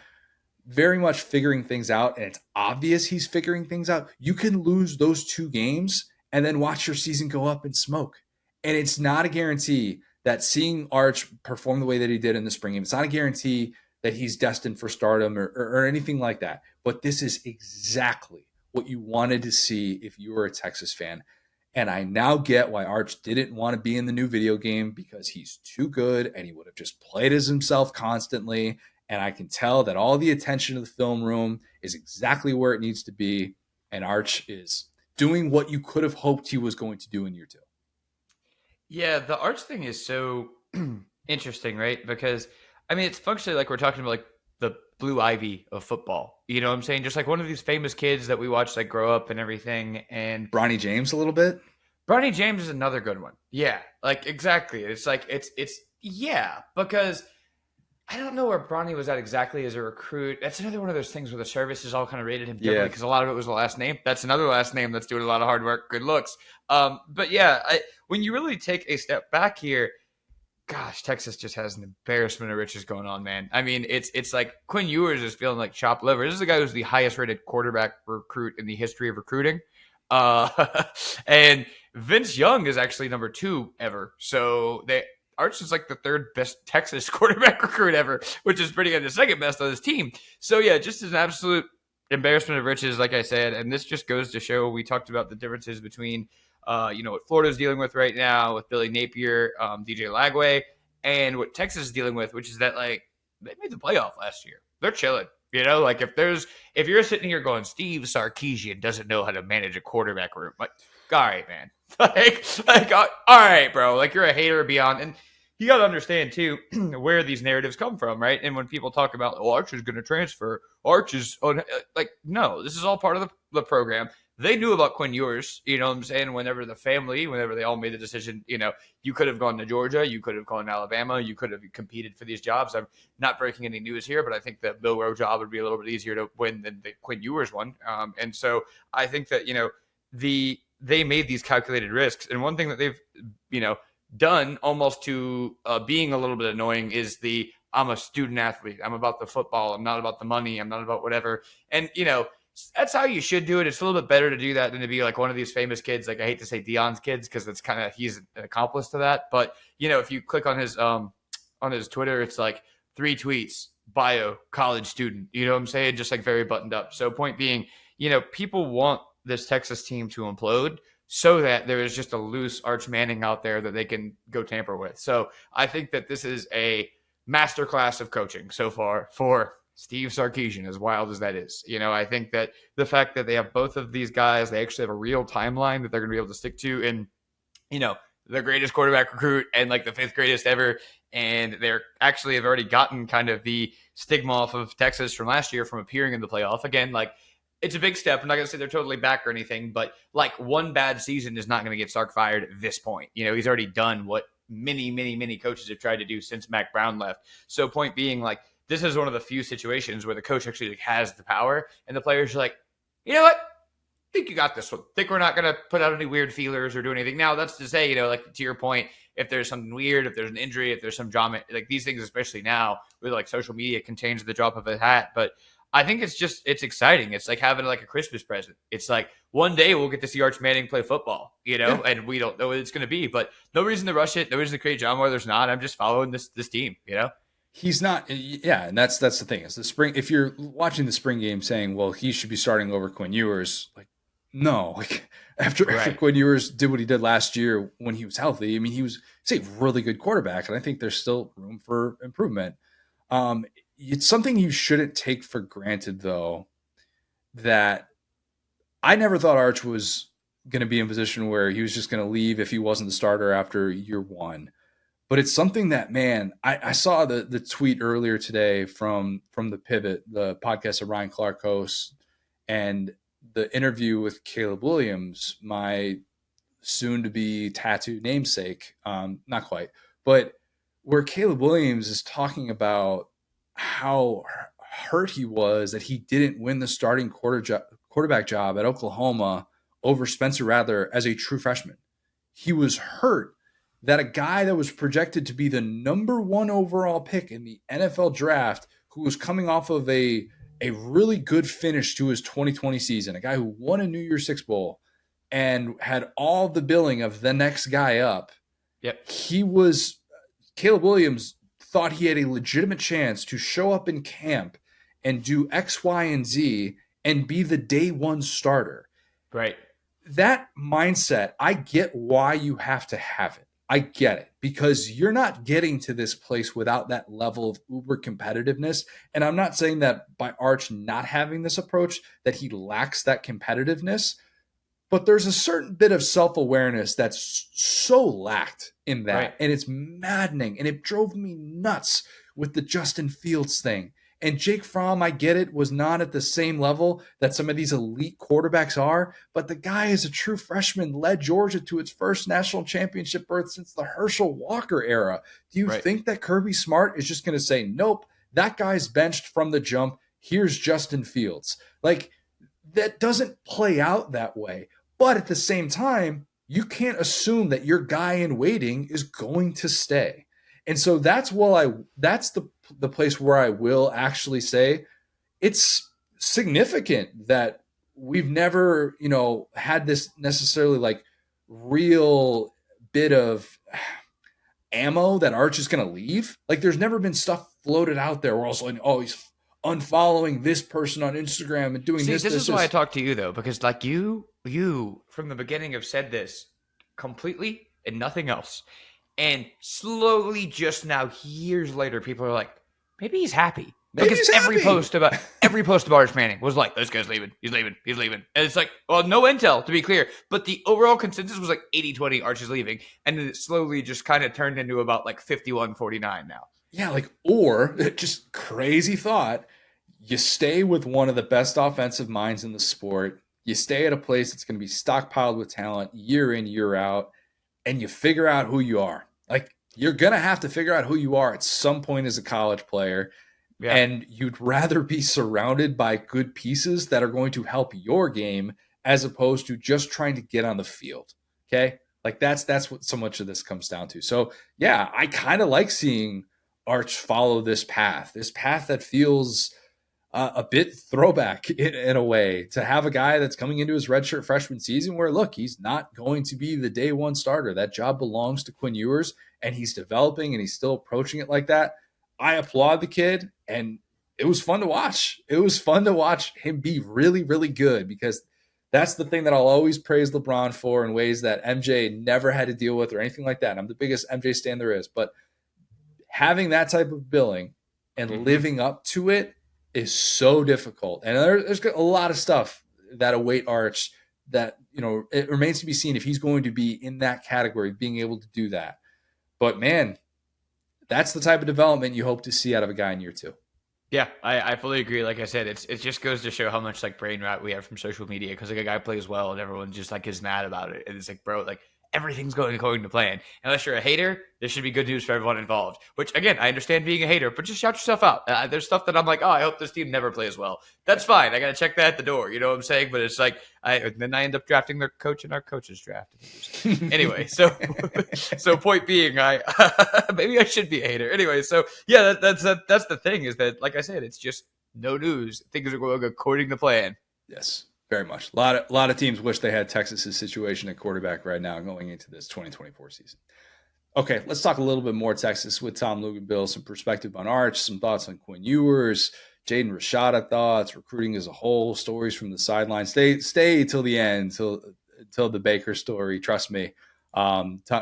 Speaker 1: very much figuring things out, and it's obvious he's figuring things out, you can lose those 2 games and then watch your season go up in smoke. And it's not a guarantee that seeing Arch perform the way that he did in the spring game, it's not a guarantee that he's destined for stardom or anything like that. But this is exactly what you wanted to see if you were a Texas fan. And I now get why Arch didn't want to be in the new video game, because he's too good and he would have just played as himself constantly. And I can tell that all the attention to the film room is exactly where it needs to be. And Arch is doing what you could have hoped he was going to do in year 2.
Speaker 2: Yeah, the Arch thing is so interesting, right? Because, I mean, it's functionally like we're talking about like the Blue Ivy of football. You know what I'm saying? Just like one of these famous kids that we watch like grow up and everything. And
Speaker 1: Bronny James a little bit.
Speaker 2: Bronny James is another good one. Yeah, like exactly. It's like it's yeah, because I don't know where Bronny was at exactly as a recruit. That's another one of those things where the services all kind of rated him differently because a lot of it was the last name. That's another last name that's doing a lot of hard work, good looks. But yeah, when you really take a step back here, gosh, Texas just has an embarrassment of riches going on, man. I mean, it's like Quinn Ewers is feeling like chopped liver. This is a guy who's the highest rated quarterback recruit in the history of recruiting. And Vince Young is actually number 2 ever. So Arch is like the 3rd best Texas quarterback recruit ever, which is pretty good. The 2nd best on his team. So yeah, just an absolute embarrassment of riches, like I said. And this just goes to show, we talked about the differences between, what Florida's dealing with right now with Billy Napier, DJ Lagway, and what Texas is dealing with, which is that like they made the playoff last year. They're chilling. Like if you're sitting here going, Steve Sarkisian doesn't know how to manage a quarterback room, like, all right, man, like, all right, bro, like you're a hater beyond. And you got to understand too where these narratives come from, right? And when people talk about, oh, Arch is going to transfer, Arch is like, no, this is all part of the program. They knew about Quinn Ewers, you know what I'm saying? Whenever they all made the decision, you could have gone to Georgia, you could have gone to Alabama, you could have competed for these jobs. I'm not breaking any news here, but I think the Bill Rowe job would be a little bit easier to win than the Quinn Ewers one. And so I think that, they made these calculated risks. And one thing that they've, done almost to being a little bit annoying is I'm a student athlete. I'm about the football. I'm not about the money. I'm not about whatever. And, that's how you should do it. It's a little bit better to do that than to be like one of these famous kids. Like I hate to say Deion's kids because it's kind of he's an accomplice to that. But if you click on his Twitter, it's like 3 tweets, bio college student. You know what I'm saying? Just like very buttoned up. So point being, people want this Texas team to implode so that there is just a loose Arch Manning out there that they can go tamper with. So I think that this is a masterclass of coaching so far for Steve Sarkisian, as wild as that is. I think that the fact that they have both of these guys, they actually have a real timeline that they're going to be able to stick to in, the greatest quarterback recruit and like the fifth greatest ever. And they're actually have already gotten kind of the stigma off of Texas from last year from appearing in the playoff. Again, like it's a big step. I'm not going to say they're totally back or anything, but like one bad season is not going to get Sark fired at this point. He's already done what many, many, many coaches have tried to do since Mac Brown left. So point being, like, this is one of the few situations where the coach actually like, has the power and the players are like, you know what? Think you got this one. Think we're not going to put out any weird feelers or do anything. Now, that's to say, like to your point, if there's something weird, if there's an injury, if there's some drama, like these things, especially now with like social media can change the drop of a hat. But I think it's exciting. It's like having like a Christmas present. It's like one day we'll get to see Arch Manning play football,
Speaker 1: Yeah.
Speaker 2: and we don't know what it's going to be, but no reason to rush it. No reason to create drama where there's not. I'm just following this team,
Speaker 1: He's not, yeah, and that's the thing. Is the spring, if you're watching the spring game saying, well, he should be starting over Quinn Ewers, like, no, like after Quinn Ewers did what he did last year when he was healthy, I mean, he's a really good quarterback, and I think there's still room for improvement. It's something you shouldn't take for granted, though, that I never thought Arch was going to be in a position where he was just going to leave if he wasn't the starter after year one. But it's something that, man, I saw the tweet earlier today from the Pivot, the podcast of Ryan Clark hosts, and the interview with Caleb Williams, my soon-to-be tattoo namesake, not quite, but where Caleb Williams is talking about how hurt he was that he didn't win the starting quarterback job at Oklahoma over Spencer Rattler as a true freshman. He was hurt that a guy that was projected to be the number one overall pick in the NFL draft, who was coming off of a really good finish to his 2020 season, a guy who won a New Year's Six Bowl and had all the billing of the next guy up.
Speaker 2: Yep.
Speaker 1: Caleb Williams thought he had a legitimate chance to show up in camp and do X, Y, and Z and be the day one starter.
Speaker 2: Right.
Speaker 1: That mindset, I get why you have to have it. I get it, because you're not getting to this place without that level of uber competitiveness. And I'm not saying that by Arch not having this approach that he lacks that competitiveness, but there's a certain bit of self-awareness that's so lacked in that. Right. And it's maddening. And it drove me nuts with the Justin Fields thing. And Jake Fromm, I get it, was not at the same level that some of these elite quarterbacks are, but the guy is a true freshman, led Georgia to its first national championship berth since the Herschel Walker era. Do you think that Kirby Smart is just going to say, nope, that guy's benched from the jump, here's Justin Fields? Like, that doesn't play out that way. But at the same time, you can't assume that your guy in waiting is going to stay. And so that's the place where I will actually say it's significant that we've never, had this necessarily like real bit of ammo that Arch is going to leave. Like there's never been stuff floated out there where also, he's unfollowing this person on Instagram and doing this.
Speaker 2: This is why I talk to you though, because like you from the beginning have said this completely and nothing else. And slowly, just now, years later, people are like, maybe he's happy. Because every post about Arch Manning was like, this guy's leaving. He's leaving. And it's like, well, no intel, to be clear. But the overall consensus was like 80-20, Arch is leaving. And then it slowly just kind of turned into about like 51-49 now.
Speaker 1: Yeah, or just crazy thought, you stay with one of the best offensive minds in the sport. You stay at a place that's going to be stockpiled with talent year in, year out. And you figure out who you are. Like, you're going to have to figure out who you are at some point as a college player. Yeah. And you'd rather be surrounded by good pieces that are going to help your game as opposed to just trying to get on the field. Okay? Like, that's what so much of this comes down to. So, yeah, I kind of like seeing Arch follow this path that feels a bit throwback in a way, to have a guy that's coming into his redshirt freshman season where, look, he's not going to be the day one starter. That job belongs to Quinn Ewers, and he's developing and he's still approaching it like that. I applaud the kid, and it was fun to watch. It was fun to watch him be really, really good, because that's the thing that I'll always praise LeBron for in ways that MJ never had to deal with or anything like that. I'm the biggest MJ stan there is, but having that type of billing and living up to it is so difficult. And there's a lot of stuff that await Arch that, it remains to be seen if he's going to be in that category, being able to do that. But man, that's the type of development you hope to see out of a guy in year 2.
Speaker 2: Yeah, I fully agree. Like I said, it just goes to show how much like brain rot we have from social media, because like a guy plays well and everyone just like is mad about it. And it's like, bro, like everything's going according to plan. Unless you're a hater, there should be good news for everyone involved. Which again, I understand being a hater, but just shout yourself out. There's stuff that I'm like, oh, I hope this team never plays well. That's fine. I got to check that at the door. You know what I'm saying? But it's like, then I end up drafting their coach in our coaches draft. Anyway, so point being, I maybe I should be a hater. Anyway, so yeah, that's the thing, is that, like I said, it's just no news. Things are going according to plan.
Speaker 1: Yes, very much. A lot of teams wish they had Texas's situation at quarterback right now going into this 2024 season. Okay, let's talk a little bit more Texas with Tom Luginbill, some perspective on Arch, some thoughts on Quinn Ewers, Jaden Rashada thoughts, recruiting as a whole, stories from the sideline. Stay till the end, till the Baker story. Trust me.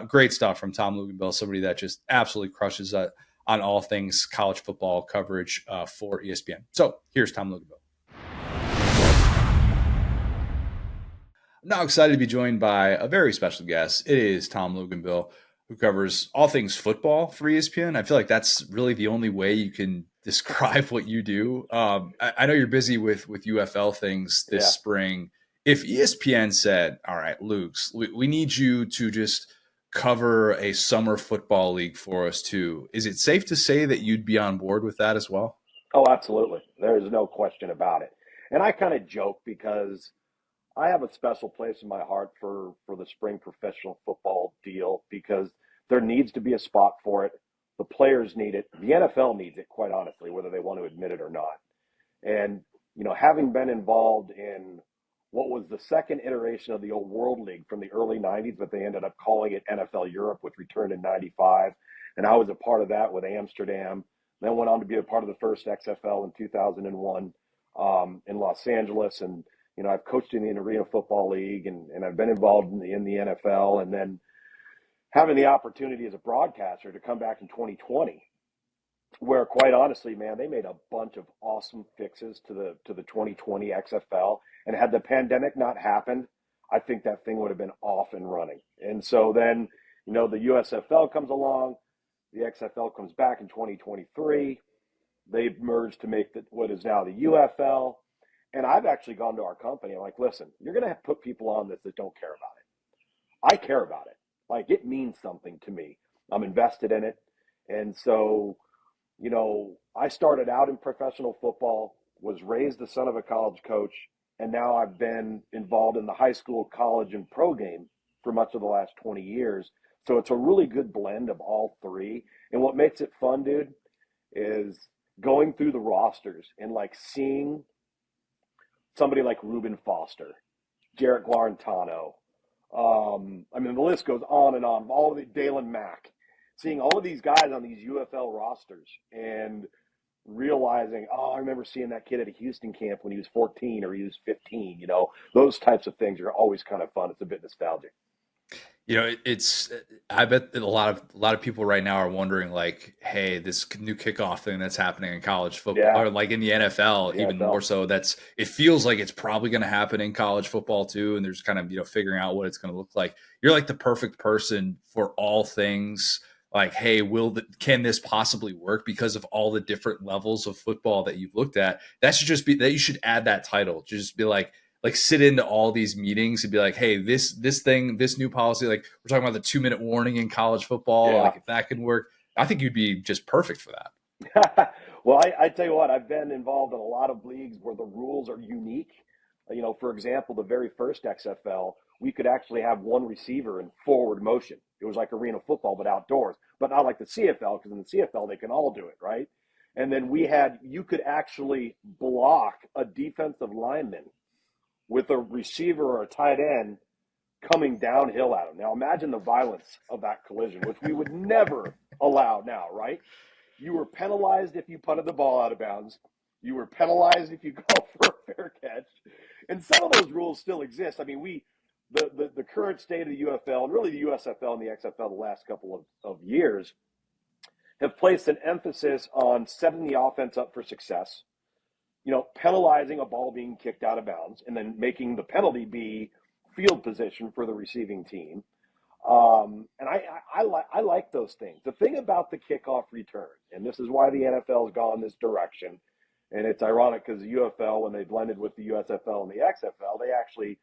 Speaker 1: Great stuff from Tom Luginbill, somebody that just absolutely crushes on all things college football coverage for ESPN. So here's Tom Luginbill. I'm now excited to be joined by a very special guest. It is Tom Luginbill, who covers all things football for ESPN. I feel like that's really the only way you can describe what you do. I know you're busy with UFL things this spring. If ESPN said, all right, Luke's, we need you to just cover a summer football league for us too, is it safe to say that you'd be on board with that as well?
Speaker 3: Oh, absolutely. There's no question about it. And I kind of joke because I have a special place in my heart for the spring professional football deal, because there needs to be a spot for it. The players need it. The NFL needs it, quite honestly, whether they want to admit it or not. And, having been involved in what was the second iteration of the old World League from the early 90s, but they ended up calling it NFL Europe, which returned in 95. And I was a part of that with Amsterdam, then went on to be a part of the first XFL in 2001 in Los Angeles. And I've coached in the Arena Football League, and I've been involved in the NFL, and then having the opportunity as a broadcaster to come back in 2020, where quite honestly, man, they made a bunch of awesome fixes to the 2020 XFL, and had the pandemic not happened, I think that thing would have been off and running. And so then, the USFL comes along, the XFL comes back in 2023. They've merged to make what is now the UFL. And I've actually gone to our company. I'm like, listen, you're going to put people on this that don't care about it. I care about it. Like, it means something to me. I'm invested in it. And so, I started out in professional football, was raised the son of a college coach, and now I've been involved in the high school, college, and pro game for much of the last 20 years. So it's a really good blend of all three. And what makes it fun, dude, is going through the rosters and like seeing somebody like Reuben Foster, Jarrett Guarantano. The list goes on and on. All of the Dalen Mack, seeing all of these guys on these UFL rosters and realizing, oh, I remember seeing that kid at a Houston camp when he was 14 or he was 15. Those types of things are always kind of fun. It's a bit nostalgic.
Speaker 1: It's. I bet a lot of people right now are wondering, like, hey, this new kickoff thing that's happening in college football, or like in the NFL, even more so. It feels like it's probably going to happen in college football too, and there's kind of figuring out what it's going to look like. You're like the perfect person for all things. Like, hey, can this possibly work because of all the different levels of football that you've looked at? That should just be that. You should add that title. Just be like sit into all these meetings and be like, hey, this new policy, like we're talking about the 2-minute warning in college football, like if that can work, I think you'd be just perfect for that.
Speaker 3: Well, I tell you what, I've been involved in a lot of leagues where the rules are unique. For example, the very first XFL, we could actually have one receiver in forward motion. It was like arena football, but outdoors, but not like the CFL, because in the CFL, they can all do it, right? And then you could actually block a defensive lineman with a receiver or a tight end coming downhill at him. Now imagine the violence of that collision, which we would never allow now, right? You were penalized if you punted the ball out of bounds. You were penalized if you go for a fair catch. And some of those rules still exist. I mean, the current state of the UFL and really the USFL and the XFL the last couple of years have placed an emphasis on setting the offense up for success, penalizing a ball being kicked out of bounds and then making the penalty be field position for the receiving team. And I like those things. The thing about the kickoff return, and this is why the NFL has gone this direction, and it's ironic because the UFL, when they blended with the USFL and the XFL, they actually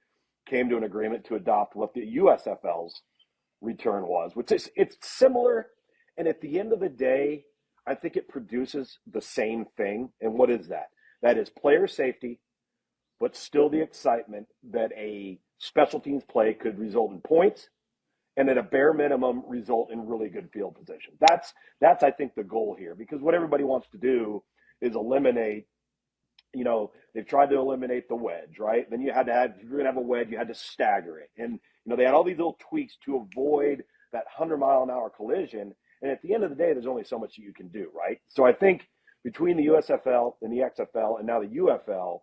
Speaker 3: came to an agreement to adopt what the USFL's return was, which is it's similar. And at the end of the day, I think it produces the same thing. And what is that? That is player safety, but still the excitement that a special teams play could result in points and at a bare minimum result in really good field position. That's I think the goal here, because what everybody wants to do is eliminate, they've tried to eliminate the wedge, right? Then you had to have, if you're going to have a wedge, you had to stagger it. And, they had all these little tweaks to avoid that 100-mile-an-hour collision. And at the end of the day, there's only so much you can do, right? So I think between the USFL and the XFL and now the UFL,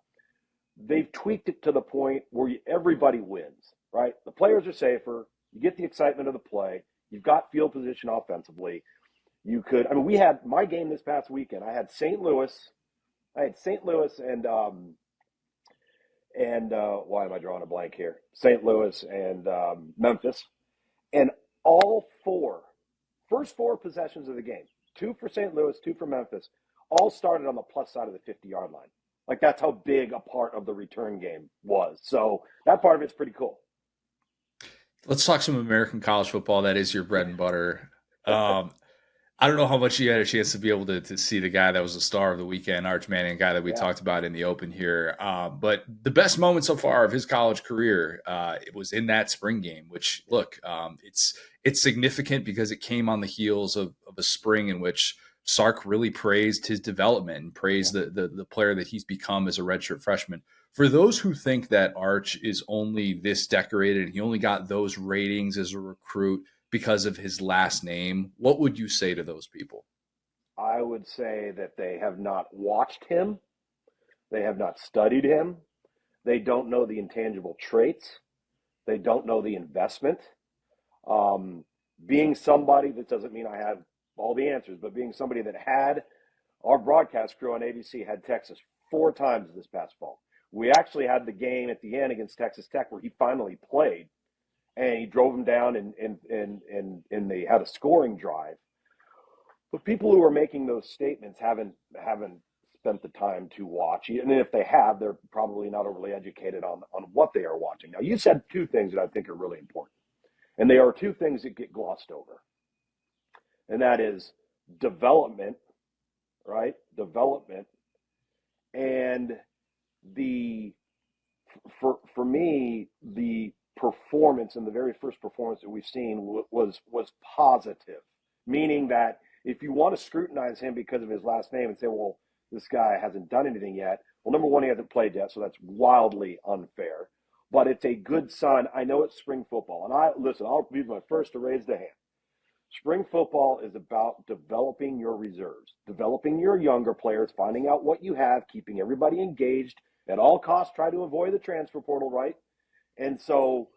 Speaker 3: they've tweaked it to the point where everybody wins, right? The players are safer. You get the excitement of the play. You've got field position offensively. We had my game this past weekend. I had St. Louis and why am I drawing a blank here? St. Louis and Memphis. And all first four possessions of the game, 2 for St. Louis, 2 for Memphis, all started on the plus side of the 50-yard line. Like, that's how big a part of the return game was. So that part of it's pretty cool.
Speaker 1: Let's talk some American college football. That is your bread and butter. I don't know how much you had a chance to be able to see the guy that was the star of the weekend, Arch Manning, a guy that we talked about in the open here. But the best moment so far of his college career, it was in that spring game, which, look, it's significant because it came on the heels of a spring in which Sark really praised his development and praised the player that he's become as a redshirt freshman. For those who think that Arch is only this decorated and he only got those ratings as a recruit because of his last name, what would you say to those people?
Speaker 3: I would say that they have not watched him. They have not studied him. They don't know the intangible traits. They don't know the investment. Being somebody, that doesn't mean I have all the answers, but being somebody that had our broadcast crew on ABC had Texas 4 times this past fall. We actually had the game at the end against Texas Tech where he finally played. And he drove them down, and they had a scoring drive. But people who are making those statements haven't spent the time to watch. And if they have, they're probably not overly educated on what they are watching. Now, you said 2 things that I think are really important. And they are 2 things that get glossed over. And that is development, right? Development. And for me, the performance and the very first performance that we've seen was positive, meaning that if you want to scrutinize him because of his last name and say, well, this guy hasn't done anything yet. Well, number one, he hasn't played yet, so that's wildly unfair, but it's a good sign. I know it's spring football, and I'll be my first to raise the hand. Spring football is about developing your reserves, developing your younger players, finding out what you have, keeping everybody engaged at all costs. Try to avoid the transfer portal, right? And so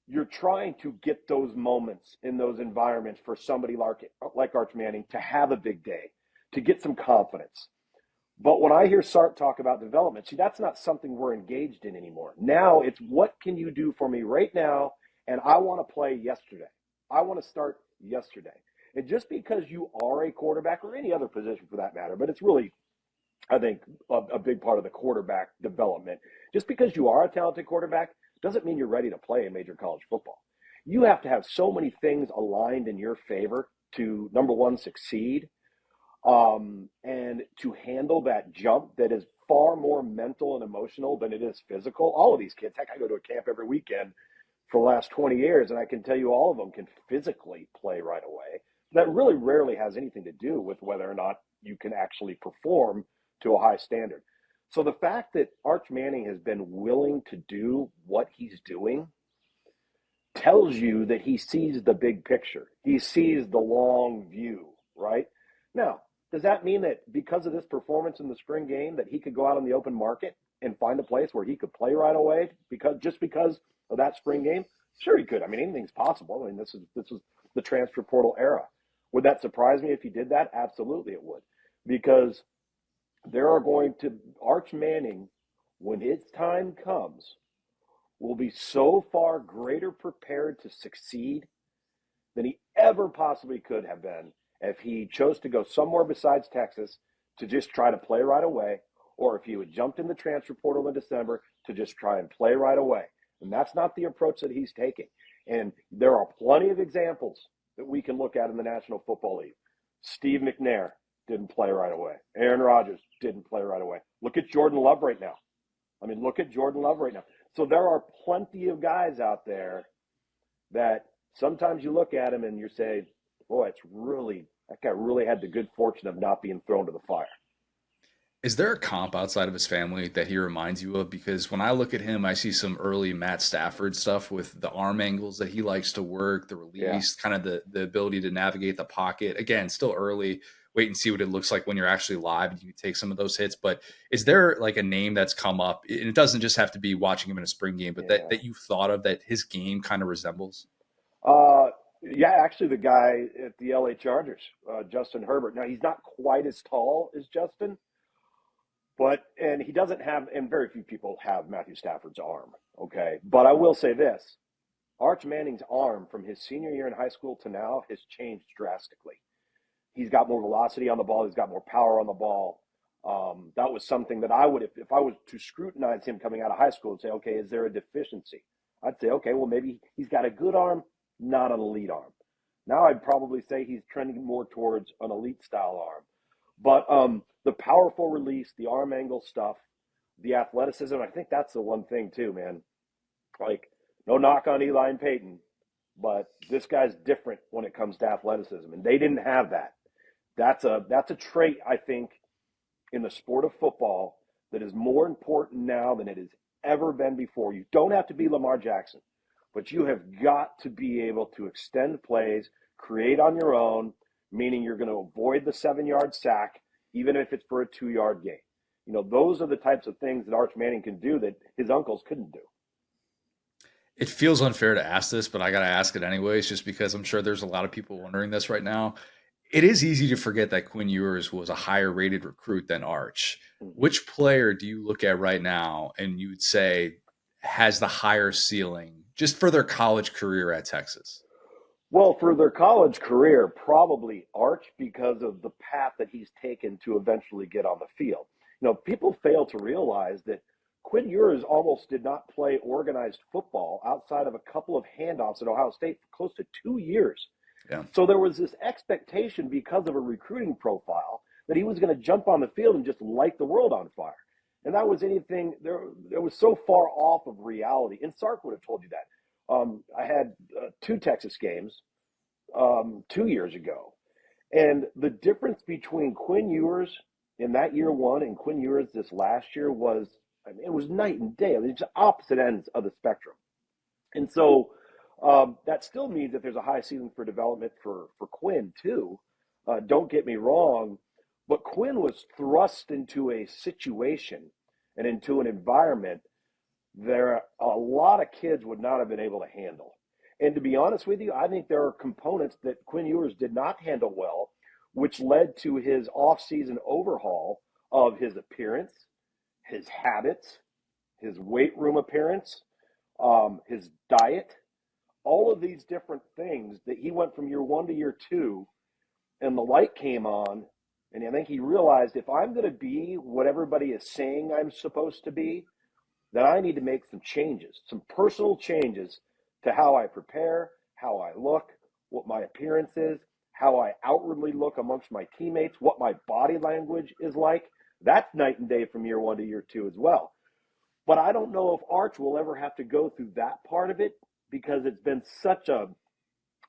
Speaker 3: you're trying to get those moments in those environments for somebody like Arch Manning to have a big day, to get some confidence. But when I hear Sark talk about development, see, that's not something we're engaged in anymore. Now it's what can you do for me right now? And I want to play yesterday. I want to start yesterday. And just because you are a quarterback or any other position for that matter, but it's really, I think, a big part of the quarterback development. Just because you are a talented quarterback doesn't mean you're ready to play in major college football. You have to have so many things aligned in your favor to, number one, succeed, and to handle that jump that is far more mental and emotional than it is physical. All of these kids, heck, I go to a camp every weekend for the last 20 years, and I can tell you all of them can physically play right away. That really rarely has anything to do with whether or not you can actually perform to a high standard. So the fact that Arch Manning has been willing to do what he's doing tells you that he sees the big picture. He sees the long view, right? Now, Does that mean that because of this performance in the spring game that he could go out on the open market and find a place where he could play right away because of that spring game? Sure, he could. I mean, anything's possible. I mean, this is the transfer portal era. Would that surprise me if he did that? Absolutely, it would, because Arch Manning, when his time comes, will be so far greater prepared to succeed than he ever possibly could have been if he chose to go somewhere besides Texas to just try to play right away, or if he would jumped in the transfer portal in December to just try and play right away. And that's not the approach that he's taking. And there are plenty of examples that we can look at in the National Football League. Steve McNair didn't play right away. Aaron Rodgers didn't play right away. Look at Jordan Love right now. So there are plenty of guys out there that sometimes you look at him and you say, boy, that guy really had the good fortune of not being thrown to the fire.
Speaker 1: Is there a comp outside of his family that he reminds you of? Because when I look at him, I see some early Matt Stafford stuff with the arm angles that he likes to work, the release, kind of the ability to navigate the pocket. Again, still early. Wait and see what it looks like when you're actually live and you can take some of those hits. But is there like a name that's come up? And it doesn't just have to be watching him in a spring game, but that you've thought of that his game kind of resembles?
Speaker 3: Actually, the guy at the LA Chargers, Justin Herbert. Now, he's not quite as tall as Justin, and he doesn't have, and very few people have Matthew Stafford's arm, okay? But I will say this, Arch Manning's arm from his senior year in high school to now has changed drastically. He's got more velocity on the ball. He's got more power on the ball. That was something that I would, if I was to scrutinize him coming out of high school and say, okay, is there a deficiency? I'd say, okay, well, maybe he's got a good arm, not an elite arm. Now I'd probably say he's trending more towards an elite style arm. But the powerful release, the arm angle stuff, the athleticism, I think that's the one thing too, man. Like, no knock on Eli and Peyton, but this guy's different when it comes to athleticism, and they didn't have that. That's a trait, I think, in the sport of football that is more important now than it has ever been before. You don't have to be Lamar Jackson, but you have got to be able to extend plays, create on your own, meaning you're going to avoid the 7-yard sack, even if it's for a 2-yard gain. You know, those are the types of things that Arch Manning can do that his uncles couldn't do.
Speaker 1: It feels unfair to ask this, but I got to ask it anyways, just because I'm sure there's a lot of people wondering this right now. It is easy to forget that Quinn Ewers was a higher rated recruit than Arch. Which player do you look at right now and you would say has the higher ceiling just for their college career at Texas?
Speaker 3: Well, for their college career, probably Arch, because of the path that he's taken to eventually get on the field. You know, people fail to realize that Quinn Ewers almost did not play organized football outside of a couple of handoffs at Ohio State for close to 2 years.
Speaker 1: Yeah.
Speaker 3: So there was this expectation because of a recruiting profile that he was going to jump on the field and just light the world on fire. And that was anything, it was so far off of reality. And Sark would have told you that. I had 2 Texas games 2 years ago. And the difference between Quinn Ewers in that year one and Quinn Ewers this last year was, I mean, it was night and day. I mean, it's opposite ends of the spectrum. And so that still means that there's a high ceiling for development for Quinn too. Don't get me wrong, but Quinn was thrust into a situation and into an environment that a lot of kids would not have been able to handle. And to be honest with you, I think there are components that Quinn Ewers did not handle well, which led to his offseason overhaul of his appearance, his habits, his weight room appearance, his diet, all of these different things that he went from year one to year two, and the light came on, and I think he realized if I'm going to be what everybody is saying I'm supposed to be, then I need to make some changes, some personal changes to how I prepare, how I look, what my appearance is, how I outwardly look amongst my teammates, what my body language is like. That's night and day from year one to year two as well. But I don't know if Arch will ever have to go through that part of it because it's been such a,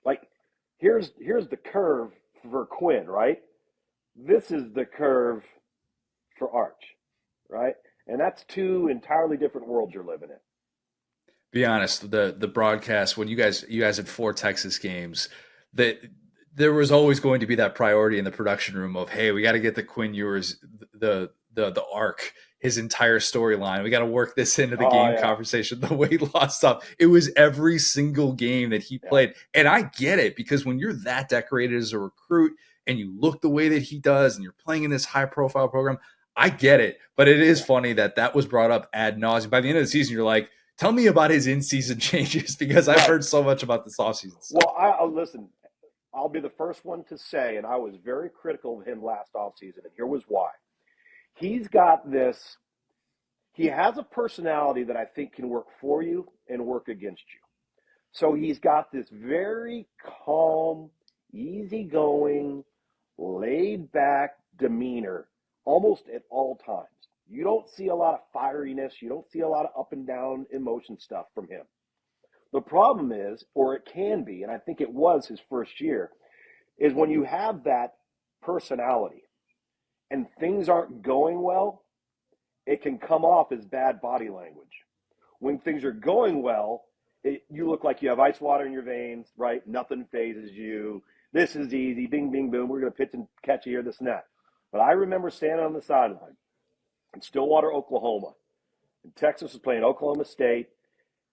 Speaker 3: like, here's the curve for Quinn, right? This is the curve for Arch, right? And that's 2 entirely different worlds you're living in.
Speaker 1: Be honest, the broadcast when you guys had 4 Texas games, that there was always going to be that priority in the production room of, hey, we got to get the Quinn Ewers, the arc, his entire storyline. We got to work this into the
Speaker 3: Oh
Speaker 1: game
Speaker 3: yeah,
Speaker 1: conversation, the weight loss stuff. It was every single game that he
Speaker 3: yeah,
Speaker 1: played. And I get it, because when you're that decorated as a recruit and you look the way that he does and you're playing in this high profile program, I get it. But it is
Speaker 3: yeah.
Speaker 1: funny that was brought up ad nauseum. By the end of the season, you're like, tell me about his in-season changes, because I've
Speaker 3: Right.
Speaker 1: heard so much about the offseason stuff.
Speaker 3: Well, I'll listen. I'll be the first one to say, and I was very critical of him last offseason, and here was why. He's got this. He has a personality that I think can work for you and work against you. So he's got this very calm, easygoing, laid back demeanor almost at all times. You don't see a lot of fieriness. You don't see a lot of up and down emotion stuff from him. The problem is, or it can be, and I think it was his first year, is when you have that personality and things aren't going well, it can come off as bad body language. When things are going well, you look like you have ice water in your veins, right? Nothing phases you. This is easy. Bing, bing, boom. We're going to pitch and catch you here, this and that. But I remember standing on the sideline in Stillwater, Oklahoma, and Texas was playing Oklahoma State,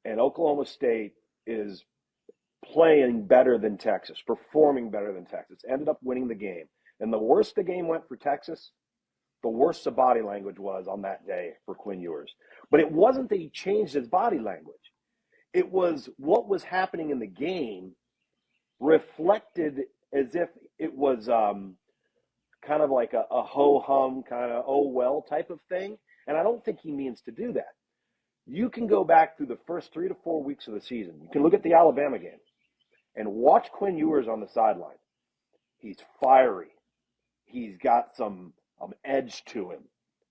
Speaker 3: and Oklahoma State is playing better than Texas, performing better than Texas, ended up winning the game. And the worse the game went for Texas, the worse the body language was on that day for Quinn Ewers. But it wasn't that he changed his body language. It was what was happening in the game reflected as if it was kind of like a ho-hum, kind of oh well type of thing. And I don't think he means to do that. You can go back through the first 3 to 4 weeks of the season. You can look at the Alabama game and watch Quinn Ewers on the sideline. He's fiery. He's got some edge to him.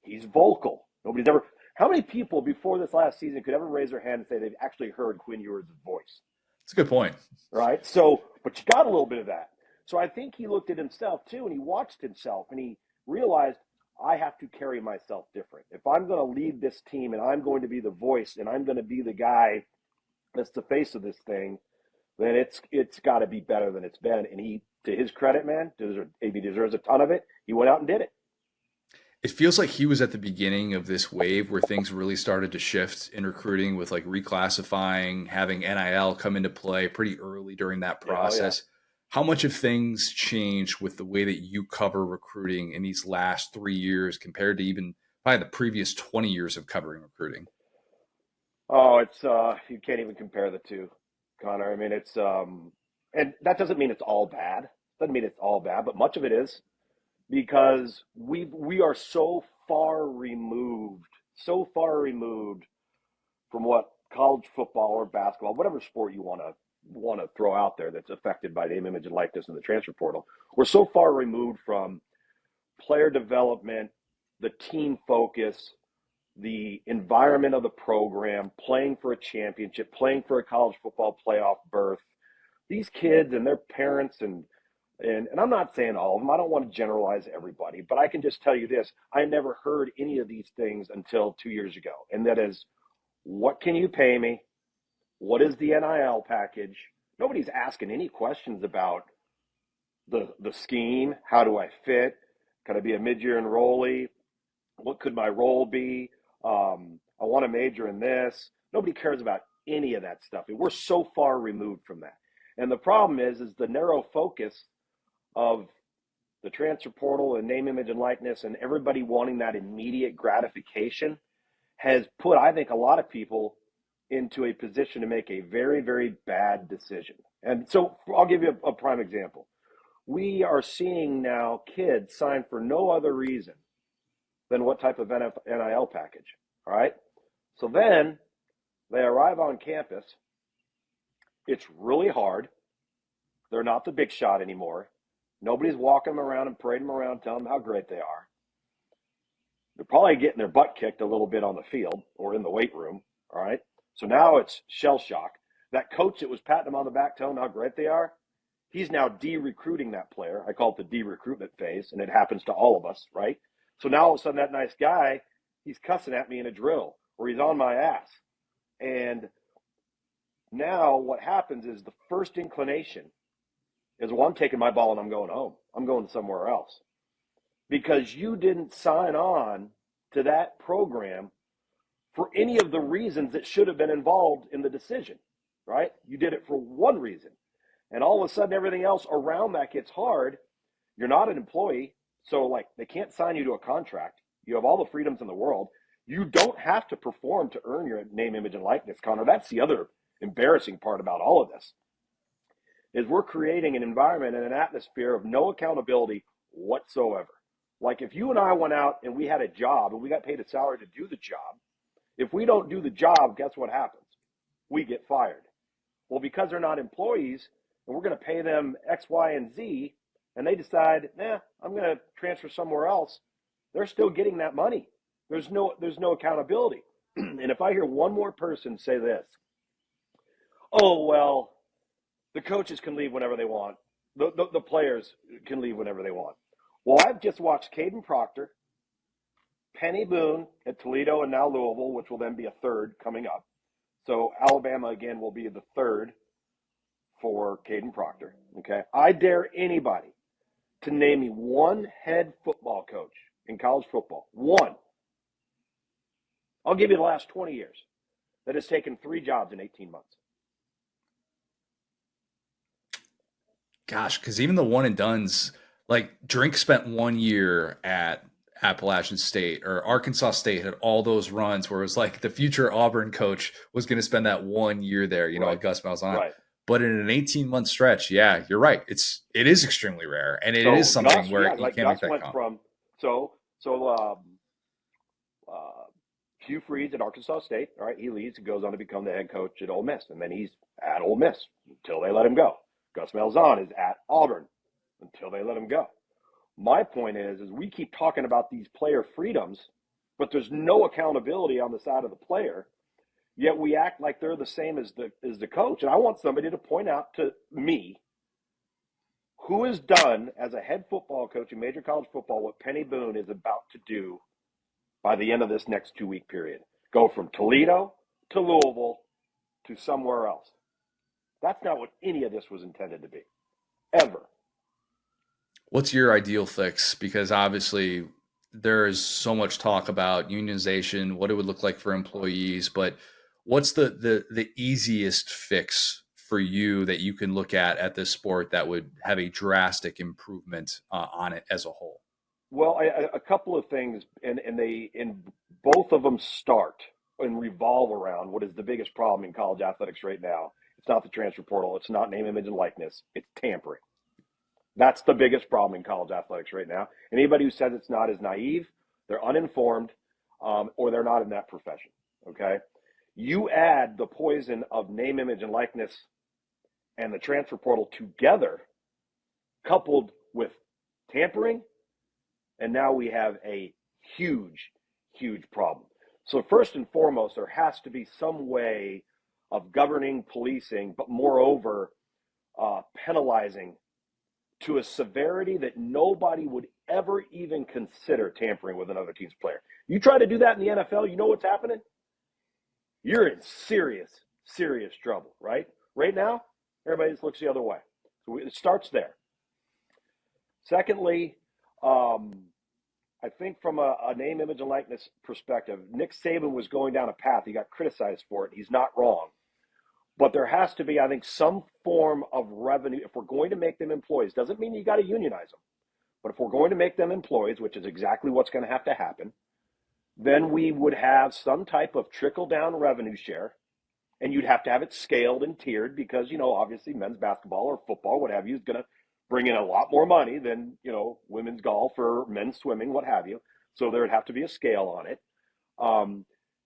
Speaker 3: He's vocal. Nobody's ever. How many people before this last season could ever raise their hand and say they've actually heard Quinn Ewers' voice?
Speaker 1: It's a good point.
Speaker 3: Right? So, but you got a little bit of that. So I think he looked at himself too, and he watched himself, and he realized, I have to carry myself different. If I'm going to lead this team, and I'm going to be the voice, and I'm going to be the guy that's the face of this thing, then it's got to be better than it's been. And he, to his credit, man, he deserves a ton of it. He went out and did it.
Speaker 1: It feels like he was at the beginning of this wave where things really started to shift in recruiting, with like reclassifying, having NIL come into play pretty early during that process.
Speaker 3: Yeah.
Speaker 1: How much have things changed with the way that you cover recruiting in these last 3 years compared to even probably the previous 20 years of covering recruiting?
Speaker 3: Oh, it's you can't even compare the two, Connor. I mean, it's and that doesn't mean it's all bad. Doesn't mean it's all bad, but much of it is, because we are so far removed from what college football or basketball, whatever sport you want to throw out there that's affected by name, image, and likeness in the transfer portal. We're so far removed from player development, the team focus, the environment of the program, playing for a championship, playing for a college football playoff berth. These kids and their parents and I'm not saying all of them. I don't want to generalize everybody, but I can just tell you this. I never heard any of these things until 2 years ago. And that is, what can you pay me? What is the NIL package? Nobody's asking any questions about the scheme. How do I fit? Can I be a mid-year enrollee? What could my role be? I want to major in this. Nobody cares about any of that stuff. We're so far removed from that. And the problem is the narrow focus of the transfer portal and name, image, and likeness, and everybody wanting that immediate gratification has put, I think, a lot of people into a position to make a very, very bad decision. And so I'll give you a prime example. We are seeing now kids sign for no other reason than what type of NIL package. All right. So then they arrive on campus. It's really hard. They're not the big shot anymore. Nobody's walking them around and parading them around, telling them how great they are. They're probably getting their butt kicked a little bit on the field or in the weight room. All right. So now it's shell shock. That coach that was patting them on the back, telling them how great they are, he's now de-recruiting that player. I call it the de-recruitment phase, and it happens to all of us, right? So now all of a sudden that nice guy, he's cussing at me in a drill, or he's on my ass. And now what happens is the first inclination is, well, I'm taking my ball and I'm going home. I'm going somewhere else. Because you didn't sign on to that program for any of the reasons that should have been involved in the decision, right? You did it for one reason. And all of a sudden, everything else around that gets hard. You're not an employee, so like they can't sign you to a contract. You have all the freedoms in the world. You don't have to perform to earn your name, image, and likeness, Connor. That's the other embarrassing part about all of this, is we're creating an environment and an atmosphere of no accountability whatsoever. Like if you and I went out and we had a job and we got paid a salary to do the job, if we don't do the job, guess what happens? We get fired. Well, because they're not employees and we're going to pay them X, Y, and Z, and they decide, I'm going to transfer somewhere else, they're still getting that money. There's no accountability. And if I hear one more person say this, oh, well, the coaches can leave whenever they want. The players can leave whenever they want. Well, I've just watched Caden Proctor, Penny Boone at Toledo, and now Louisville, which will then be a third coming up. So Alabama, again, will be the third for Caden Proctor. Okay, I dare anybody to name me one head football coach in college football. One. I'll give you the last 20 years that has taken 3 jobs in 18 months.
Speaker 1: Gosh, because even the one and dones, like Drink spent 1 year at Appalachian State, or Arkansas State had all those runs where it was like the future Auburn coach was going to spend that 1 year there,
Speaker 3: Right.
Speaker 1: Gus Malzahn.
Speaker 3: Right.
Speaker 1: But in an 18-month stretch, yeah, you're right. It is extremely rare, and it is something
Speaker 3: Gus,
Speaker 1: where you
Speaker 3: like
Speaker 1: can't
Speaker 3: Gus
Speaker 1: make that
Speaker 3: went
Speaker 1: count.
Speaker 3: from Hugh Freeze at Arkansas State. All right, he leaves and goes on to become the head coach at Ole Miss, and then he's at Ole Miss until they let him go. Gus Malzahn is at Auburn until they let him go. My point is we keep talking about these player freedoms, but there's no accountability on the side of the player. Yet we act like they're the same as the coach. And I want somebody to point out to me who has done as a head football coach in major college football what Penny Boone is about to do by the end of this next 2-week period. Go from Toledo to Louisville to somewhere else. That's not what any of this was intended to be, ever.
Speaker 1: What's your ideal fix? Because obviously there is so much talk about unionization, what it would look like for employees, but what's the easiest fix for you that you can look at this sport that would have a drastic improvement on it as a whole?
Speaker 3: Well, a couple of things, and both of them start and revolve around what is the biggest problem in college athletics right now. It's not the transfer portal. It's not name, image, and likeness. It's tampering. That's the biggest problem in college athletics right now. Anybody who says it's not is naive, they're uninformed, or they're not in that profession, okay? You add the poison of name, image, and likeness and the transfer portal together, coupled with tampering, and now we have a huge, huge problem. So first and foremost, there has to be some way of governing, policing, but moreover, penalizing to a severity that nobody would ever even consider tampering with another team's player. You try to do that in the NFL, you know what's happening? You're in serious, serious trouble, right? Right now, everybody just looks the other way. So it starts there. Secondly, I think from a name, image, and likeness perspective, Nick Saban was going down a path. He got criticized for it. He's not wrong. But there has to be, I think, some form of revenue. If we're going to make them employees, doesn't mean you got to unionize them. But if we're going to make them employees, which is exactly what's going to have to happen, then we would have some type of trickle-down revenue share. And you'd have to have it scaled and tiered because, obviously men's basketball or football, what have you, is going to bring in a lot more money than, women's golf or men's swimming, what have you. So there would have to be a scale on it.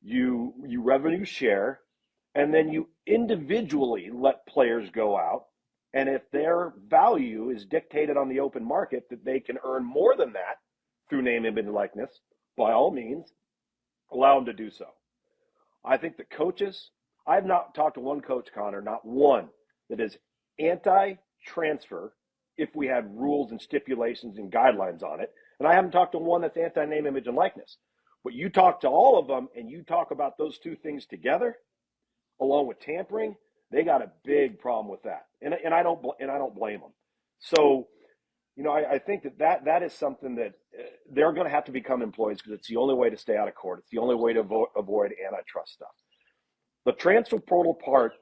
Speaker 3: You revenue share, and then you individually let players go out. And if their value is dictated on the open market that they can earn more than that through name, image, and likeness, by all means, allow them to do so. I think the coaches, I have not talked to one coach, Connor, not one, that is anti-transfer if we had rules and stipulations and guidelines on it. And I haven't talked to one that's anti-name, image, and likeness. But you talk to all of them and you talk about those two things together, along with tampering, they got a big problem with that. And I don't blame them. So, I think that is something that they're going to have to become employees because it's the only way to stay out of court. It's the only way to avoid antitrust stuff. The transfer portal part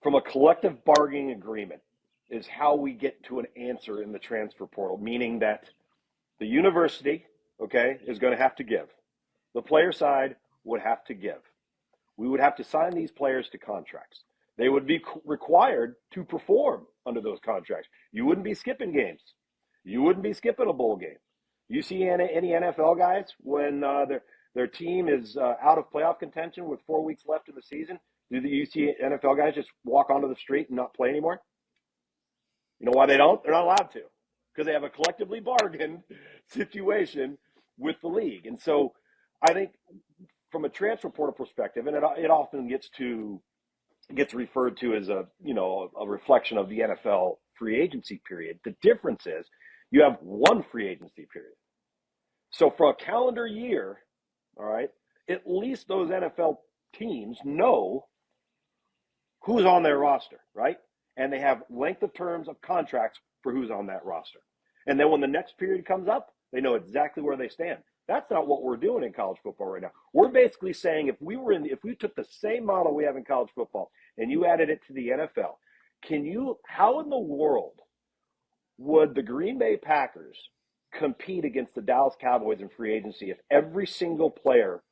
Speaker 3: from a collective bargaining agreement is how we get to an answer in the transfer portal, meaning that the university, okay, is going to have to give. The player side would have to give. We would have to sign these players to contracts. They would be required to perform under those contracts. You wouldn't be skipping games. You wouldn't be skipping a bowl game. You see any NFL guys when their team is out of playoff contention with 4 weeks left in the season? Do you see NFL guys just walk onto the street and not play anymore? You know why they don't? They're not allowed to, because they have a collectively bargained situation with the league. And so I think from a transfer portal perspective, and it often gets referred to as a reflection of the NFL free agency period. The difference is you have one free agency period. So for a calendar year, all right, at least those NFL teams know who's on their roster, right? And they have length of terms of contracts for who's on that roster. And then when the next period comes up, they know exactly where they stand. That's not what we're doing in college football right now. We're basically saying if we took the same model we have in college football and you added it to the NFL, how in the world would the Green Bay Packers compete against the Dallas Cowboys in free agency if every single player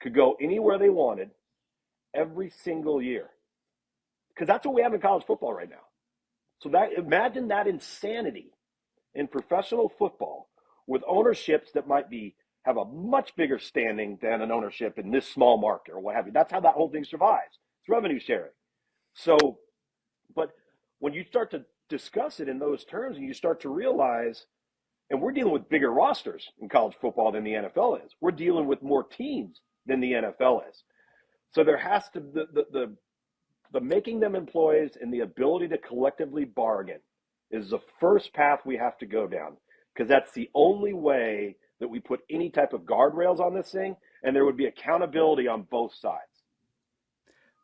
Speaker 3: could go anywhere they wanted every single year? Because that's what we have in college football right now. So imagine that insanity in professional football with ownerships that might have a much bigger standing than an ownership in this small market or what have you. That's how that whole thing survives. It's revenue sharing. So, but when you start to discuss it in those terms and you start to realize, and we're dealing with bigger rosters in college football than the NFL is. We're dealing with more teams than the NFL is. So there has to, the making them employees and the ability to collectively bargain is the first path we have to go down, because that's the only way that we put any type of guardrails on this thing, and there would be accountability on both sides.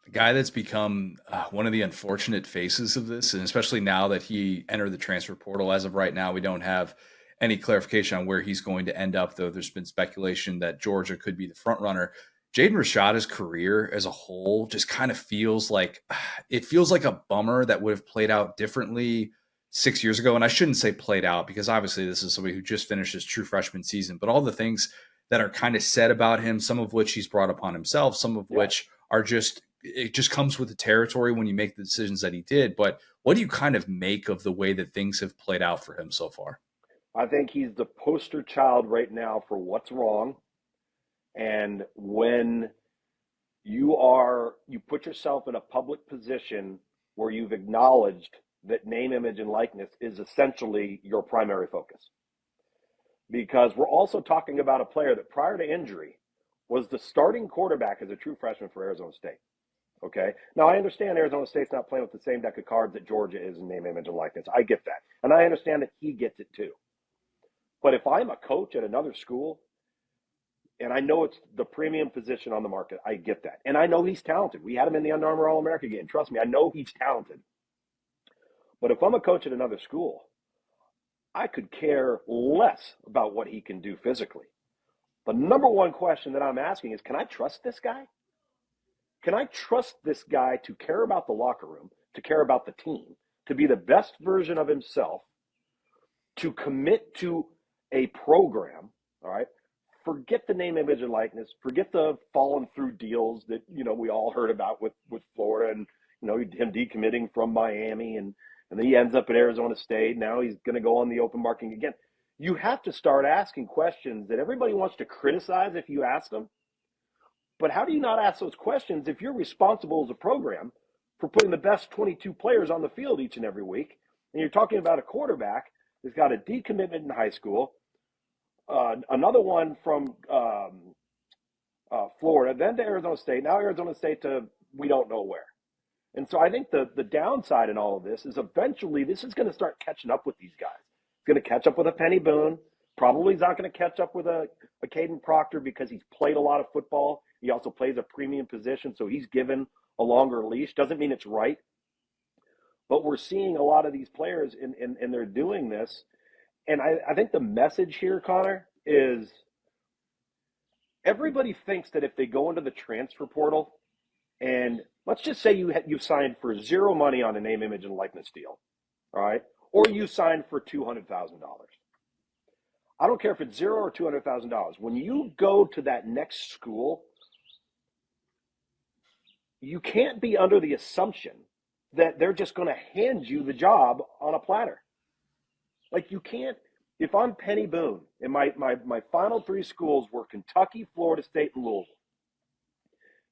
Speaker 1: The guy that's become one of the unfortunate faces of this, and especially now that he entered the transfer portal, as of right now, we don't have any clarification on where he's going to end up, though there's been speculation that Georgia could be the front runner. Jaden Rashada's career as a whole just kind of feels like a bummer that would have played out differently 6 years ago. And I shouldn't say played out, because obviously this is somebody who just finished his true freshman season, but all the things that are kind of said about him, some of which he's brought upon himself, some of which are it just comes with the territory when you make the decisions that he did. But what do you kind of make of the way that things have played out for him so far?
Speaker 3: I think he's the poster child right now for what's wrong. And when you put yourself in a public position where you've acknowledged that name, image, and likeness is essentially your primary focus. Because we're also talking about a player that prior to injury was the starting quarterback as a true freshman for Arizona State. Okay. Now I understand Arizona State's not playing with the same deck of cards that Georgia is in name, image, and likeness. I get that. And I understand that he gets it too. But if I'm a coach at another school, and I know it's the premium position on the market, I get that. And I know he's talented. We had him in the Under Armour All-America game. Trust me, I know he's talented. But if I'm a coach at another school, I could care less about what he can do physically. The number one question that I'm asking is, can I trust this guy? Can I trust this guy to care about the locker room, to care about the team, to be the best version of himself, to commit to a program, all right? Forget the name, image, and likeness. Forget the fallen through deals that, we all heard about with Florida and, him decommitting from Miami and then he ends up at Arizona State. Now he's going to go on the open market again. You have to start asking questions that everybody wants to criticize if you ask them. But how do you not ask those questions if you're responsible as a program for putting the best 22 players on the field each and every week? And you're talking about a quarterback that's got a decommitment in high school, another one from Florida, then to Arizona State, now Arizona State to we don't know where. And so I think the downside in all of this is eventually this is going to start catching up with these guys. It's going to catch up with a Penny Boone. Probably he's not going to catch up with a Caden Proctor because he's played a lot of football. He also plays a premium position, so he's given a longer leash. Doesn't mean it's right. But we're seeing a lot of these players, and they're doing this. And I think the message here, Connor, is everybody thinks that if they go into the transfer portal, and let's just say you signed for zero money on a name, image, and likeness deal, all right? Or you signed for $200,000. I don't care if it's zero or $200,000. When you go to that next school, you can't be under the assumption that they're just going to hand you the job on a platter. Like, you can't. If I'm Penny Boone, and my final three schools were Kentucky, Florida State, and Louisville,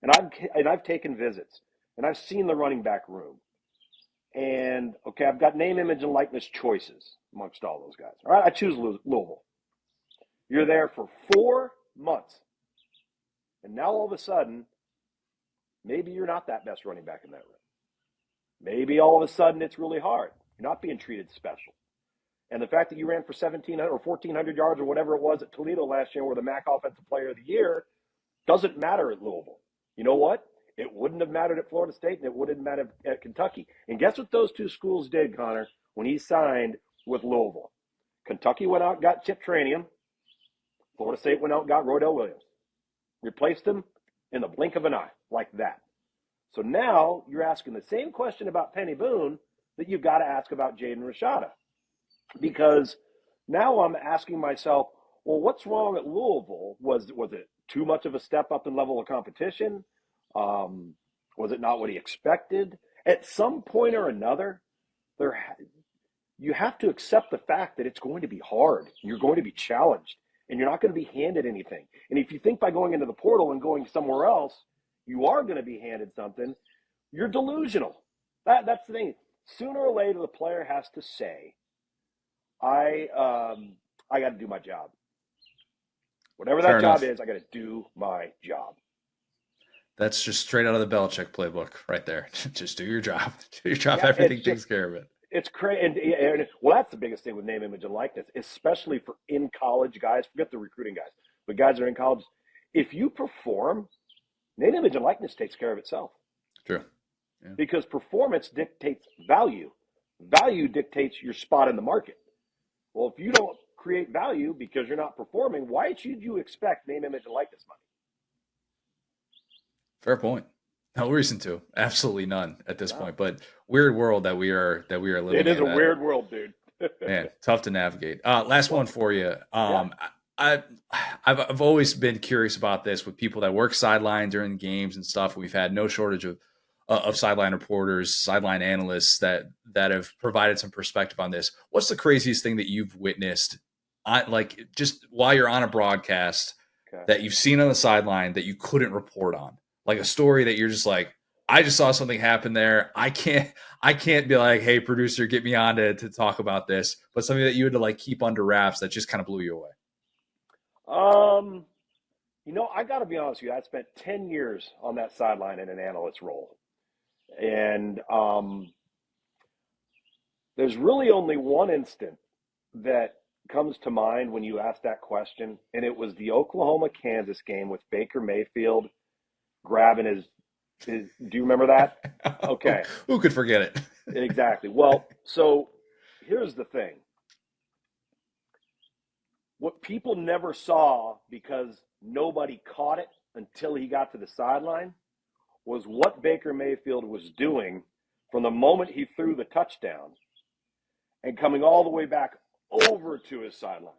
Speaker 3: and I've taken visits, and I've seen the running back room, and okay, I've got name, image, and likeness choices amongst all those guys. All right, I choose Louisville. You're there for 4 months, and now all of a sudden, maybe you're not that best running back in that room. Maybe all of a sudden it's really hard. You're not being treated special. And the fact that you ran for 1,700 or 1,400 yards or whatever it was at Toledo last year, where the MAC Offensive Player of the Year, doesn't matter at Louisville. You know what? It wouldn't have mattered at Florida State, and it wouldn't matter at Kentucky. And guess what those two schools did, Connor, when he signed with Louisville? Kentucky went out and got Chip Trainium. Florida State went out and got Roydell Williams. Replaced him in the blink of an eye, like that. So now you're asking the same question about Penny Boone that you've got to ask about Jaden Rashada. Because now I'm asking myself, well, what's wrong at Louisville? Was it too much of a step up in level of competition? Was it not what he expected? At some point or another, you have to accept the fact that it's going to be hard. You're going to be challenged, and you're not going to be handed anything. And if you think by going into the portal and going somewhere else, you are going to be handed something, you're delusional. That's the thing. Sooner or later, the player has to say, I got to do my job. Whatever that
Speaker 1: Fair
Speaker 3: job
Speaker 1: enough.
Speaker 3: is, I got to do my job.
Speaker 1: That's just straight out of the Belichick playbook right there. Just do your job. Do your job.
Speaker 3: Yeah,
Speaker 1: Everything takes care of it.
Speaker 3: It's crazy. And well, that's the biggest thing with name, image, and likeness, especially for in college guys. Forget the recruiting guys, but guys that are in college. If you perform, name, image, and likeness takes care of itself.
Speaker 1: True. Yeah.
Speaker 3: Because performance dictates value. Value dictates your spot in the market. Well, if you don't create value because you're not performing, why should you expect name, image, and likeness money?
Speaker 1: Fair point. No reason to. Absolutely none at this point. But weird world that we are living in.
Speaker 3: It is a weird world, dude.
Speaker 1: Man, tough to navigate. Last one for you. I've always been curious about this with people that work sideline during games and stuff. We've had no shortage of sideline reporters, sideline analysts that have provided some perspective on this. What's the craziest thing that you've witnessed, like just while you're on a broadcast, that you've seen on the sideline that you couldn't report on? Like a story that you're just like, I just saw something happen there. I can't be like, hey, producer, get me on to talk about this. But something that you had to like keep under wraps that just kind of blew you away.
Speaker 3: I got to be honest with you. I spent 10 years on that sideline in an analyst role. And there's really only one instant that comes to mind when you ask that question. And it was the Oklahoma-Kansas game with Baker Mayfield grabbing his do you remember that? Okay.
Speaker 1: Who could forget it?
Speaker 3: Exactly. Well, so here's the thing. What people never saw because nobody caught it until he got to the sideline was what Baker Mayfield was doing from the moment he threw the touchdown and coming all the way back over to his sideline.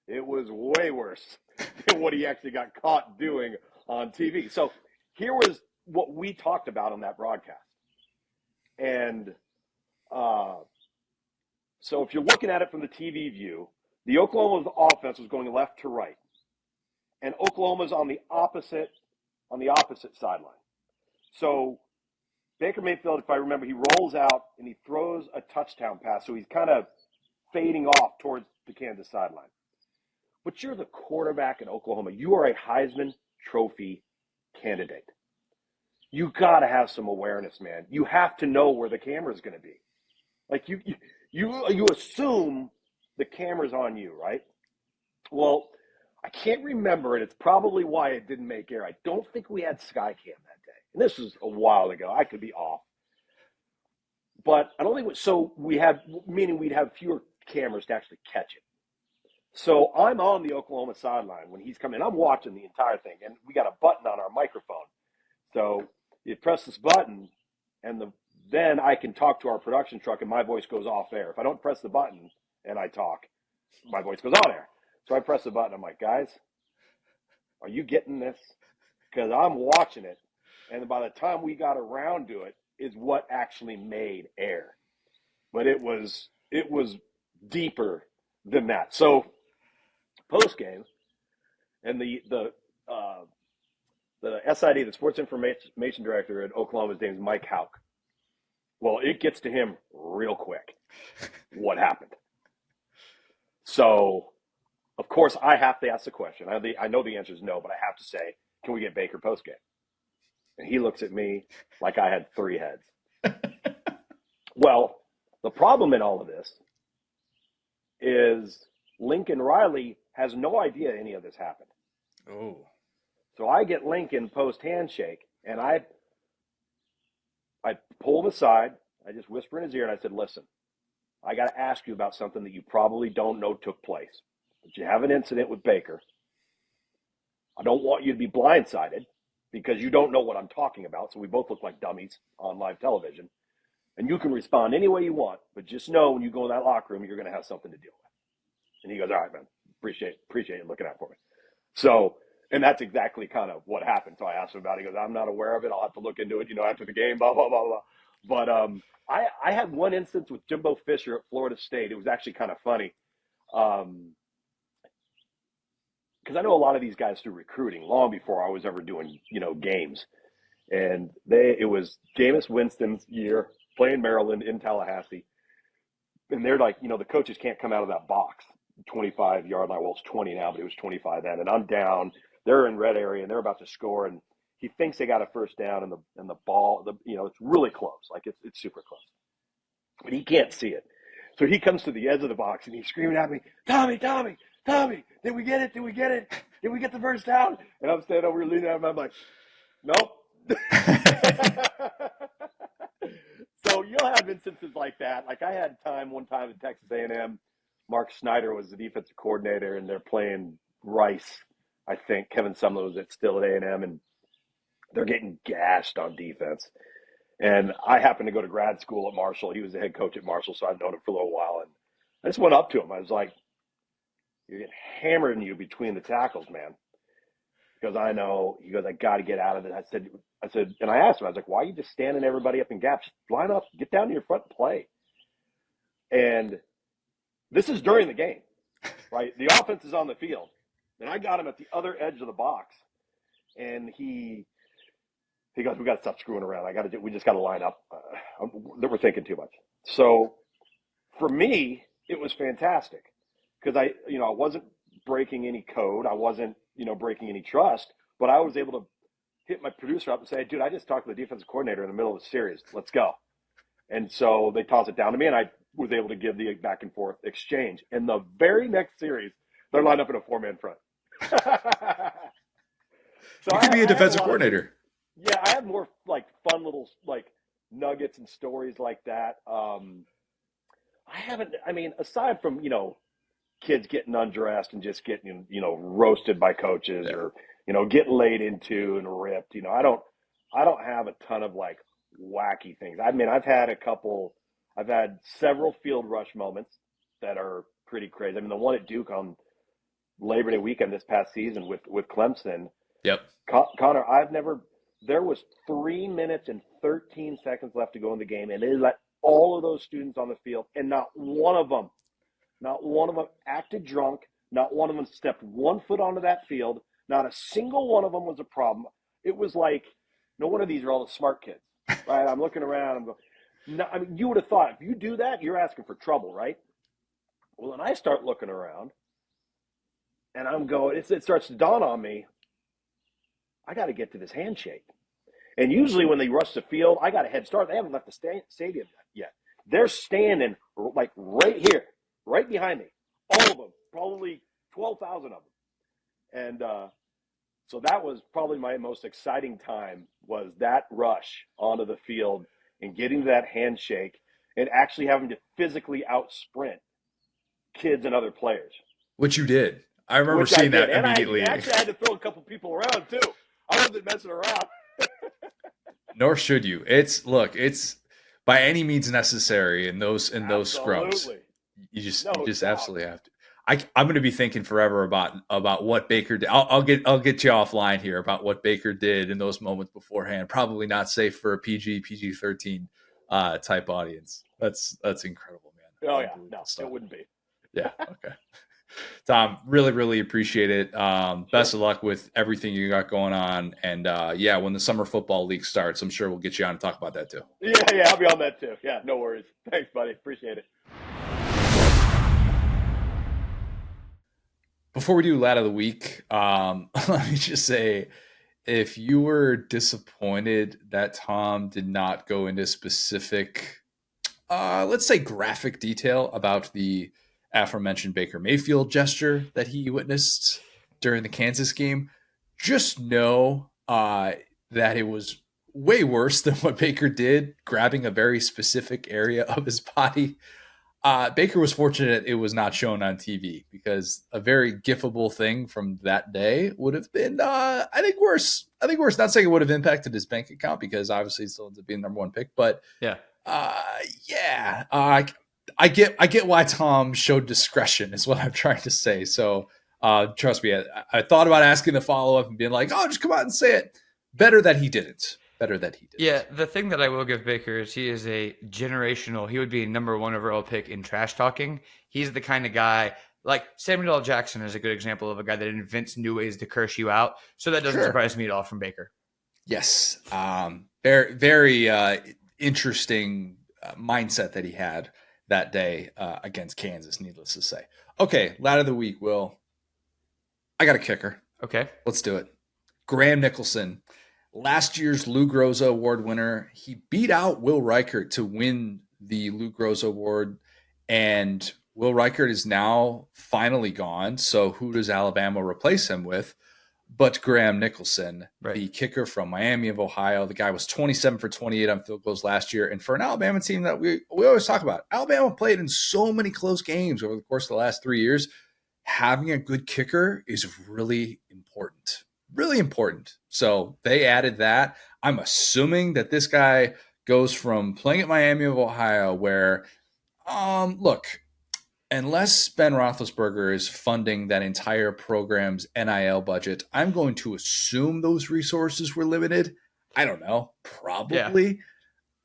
Speaker 3: It was way worse than what he actually got caught doing on TV. So here was what we talked about on that broadcast. And so if you're looking at it from the TV view, the Oklahoma's offense was going left to right. And Oklahoma's on the opposite sideline. So Baker Mayfield, if I remember, he rolls out and he throws a touchdown pass. So he's kind of fading off towards the Kansas sideline. But you're the quarterback in Oklahoma. You are a Heisman Trophy candidate. You got to have some awareness, man. You have to know where the camera's going to be. Like you assume the camera's on you, right? Well, I can't remember it. It's probably why it didn't make air. I don't think we had Skycam that day. And this was a while ago. I could be off. but I don't think so. Meaning we'd have fewer cameras to actually catch it. So I'm on the Oklahoma sideline when he's coming. I'm watching the entire thing, and we got a button on our microphone. So you press this button, and then I can talk to our production truck, and my voice goes off air. If I don't press the button and I talk, my voice goes on air. So I press the button. I'm like, guys, are you getting this? Because I'm watching it, and by the time we got around to it, is what actually made air. But it was deeper than that. So post game, and the SID, the sports information director at Oklahoma, his name is Mike Hauk. Well, it gets to him real quick. What happened? So, of course, I have to ask the question. I know the answer is no, but I have to say, can we get Baker post game? And he looks at me like I had 3 heads. Well, the problem in all of this is Lincoln Riley has no idea any of this happened.
Speaker 1: Oh.
Speaker 3: So I get Lincoln post handshake, and I pull him aside. I just whisper in his ear, and I said, listen, I got to ask you about something that you probably don't know took place. But you have an incident with Baker. I don't want you to be blindsided because you don't know what I'm talking about. So we both look like dummies on live television. And you can respond any way you want, but just know when you go in that locker room, you're going to have something to deal with. And he goes, all right, man, appreciate you looking out for me. So, and that's exactly kind of what happened. So I asked him about it. He goes, I'm not aware of it. I'll have to look into it, after the game, blah, blah, blah, blah. But I had one instance with Jimbo Fisher at Florida State. It was actually kind of funny. Because I know a lot of these guys through recruiting long before I was ever doing, games. And it was Jameis Winston's year playing Maryland in Tallahassee. And they're like, the coaches can't come out of that box, 25-yard line. Well, it's 20 now, but it was 25 then. And I'm down. They're in red area, and they're about to score. And he thinks they got a first down, and the ball, it's really close. Like, it's super close. But he can't see it. So he comes to the edge of the box, and he's screaming at me, Tommy, did we get it? Did we get it? Did we get the first down? And I'm standing over here leaning at him. I'm like, nope. So you'll have instances like that. Like I had one time at Texas A&M. Mark Snyder was the defensive coordinator, and they're playing Rice. I think Kevin Sumlin was still at A&M, and they're getting gashed on defense. And I happened to go to grad school at Marshall. He was the head coach at Marshall, so I've known him for a little while. And I just went up to him. I was like, you're getting hammered in you between the tackles, man. Because I know, he goes, I got to get out of it. I said, and I asked him, I was like, why are you just standing everybody up in gaps? Line up, get down to your front and play. And this is during the game, right? The offense is on the field. And I got him at the other edge of the box. And he goes, we got to stop screwing around. We just got to line up. We're thinking too much. So for me, it was fantastic. Because I wasn't breaking any code. I wasn't, breaking any trust. But I was able to hit my producer up and say, dude, I just talked to the defensive coordinator in the middle of the series. Let's go. And so they tossed it down to me, and I was able to give the back and forth exchange. In the very next series, they're lined up in a 4-man front.
Speaker 1: So you could be a defensive coordinator.
Speaker 3: I have more like fun little like nuggets and stories like that. Aside from, kids getting undressed and just getting, roasted by coaches or, getting laid into and ripped, I don't have a ton of like wacky things. I mean, I've had several field rush moments that are pretty crazy. I mean, the one at Duke on Labor Day weekend this past season with Clemson.
Speaker 1: Yep.
Speaker 3: Connor, there was 3 minutes and 13 seconds left to go in the game, and they let all of those students on the field, and not one of them acted drunk. Not one of them stepped 1 foot onto that field. Not a single one of them was a problem. It was like, no one of these are all the smart kids, right? I'm looking around. I'm going, no, I mean, you would have thought if you do that, you're asking for trouble, right? Well, then I start looking around, and I'm going, it starts to dawn on me, I got to get to this handshake. And usually when they rush the field, I got a head start. They haven't left the stadium yet. They're standing like right here, right behind me. All of them, probably 12,000 of them. And so that was probably my most exciting time, was that rush onto the field and getting that handshake and actually having to physically out sprint kids and other players.
Speaker 1: Which you did. I remember
Speaker 3: Which I
Speaker 1: seeing
Speaker 3: did.
Speaker 1: that
Speaker 3: And
Speaker 1: immediately.
Speaker 3: I actually had to throw a couple people around too. I wasn't messing around.
Speaker 1: Nor should you. It's by any means necessary in those scrums.
Speaker 3: Absolutely.
Speaker 1: You just
Speaker 3: No doubt.
Speaker 1: absolutely have to. I'm going to be thinking forever about what Baker did. I'll get you offline here about what Baker did in those moments beforehand. Probably not safe for a PG-13 type audience. That's incredible, man.
Speaker 3: Oh yeah, no, it wouldn't be.
Speaker 1: Yeah. Okay. Tom, really, really appreciate it. Best of luck with everything you got going on. And yeah, when the summer football league starts, I'm sure we'll get you on to talk about that too.
Speaker 3: Yeah, I'll be on that too. Yeah, no worries. Thanks, buddy. Appreciate it.
Speaker 1: Before we do Lad of the Week, let me just say, if you were disappointed that Tom did not go into specific, let's say graphic detail about the aforementioned Baker Mayfield gesture that he witnessed during the Kansas game, just know that it was way worse than what Baker did, grabbing a very specific area of his body. Baker was fortunate it was not shown on TV, because a very gifable thing from that day would have been, I think, worse. Not saying it would have impacted his bank account, because obviously he still ends up being the number one pick. But
Speaker 2: yeah,
Speaker 1: I get why Tom showed discretion, is what I'm trying to say. So trust me, I thought about asking the follow up and being like, oh, just come out and say it. Better that he didn't. Yeah,
Speaker 2: the thing that I will give Baker is he is a generational. He would be a number one overall pick in trash talking. He's the kind of guy, like Samuel L. Jackson is a good example of a guy that invents new ways to curse you out. So that doesn't surprise me at all from Baker.
Speaker 1: Yes, very very interesting mindset that he had that day against Kansas. Needless to say. Okay, Lad of the Week. Will, I got a kicker.
Speaker 2: Okay,
Speaker 1: let's do it. Graham Nicholson. Last year's Lou Groza Award winner, he beat out Will Reichert to win the Lou Groza Award, and Will Reichert is now finally gone. So who does Alabama replace him with? But Graham Nicholson, the kicker from Miami of Ohio. The guy was 27 for 28 on field goals last year. And for an Alabama team that we always talk about, Alabama played in so many close games over the course of the last 3 years. Having a good kicker is really important. Really important. So they added that. I'm assuming that this guy goes from playing at Miami of Ohio, where, look, unless Ben Roethlisberger is funding that entire program's NIL budget, I'm going to assume those resources were limited. I don't know. Probably. Yeah.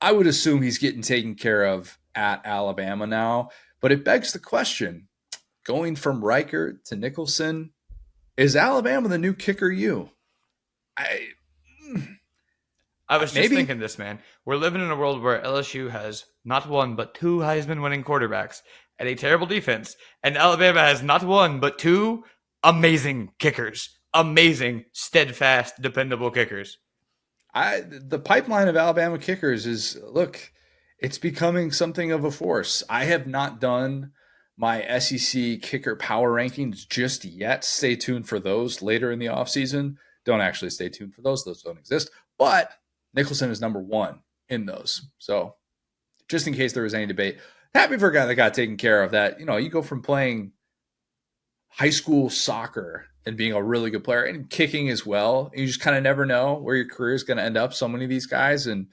Speaker 1: I would assume he's getting taken care of at Alabama now. But it begs the question, going from Reichert to Nicholson, is Alabama the new kicker you?
Speaker 2: I was just thinking this, man. We're living in a world where LSU has not one but two Heisman winning quarterbacks and a terrible defense, and Alabama has not one but two amazing kickers. Amazing, steadfast, dependable kickers.
Speaker 1: The pipeline of Alabama kickers is, look, it's becoming something of a force. I have not done my SEC kicker power rankings just yet. Stay tuned for those later in the offseason. Don't actually stay tuned for those. Those don't exist. But Nicholson is number one in those. So just in case there was any debate, happy for a guy that got taken care of. That, you go from playing high school soccer and being a really good player and kicking as well. You just kind of never know where your career is going to end up. So many of these guys, and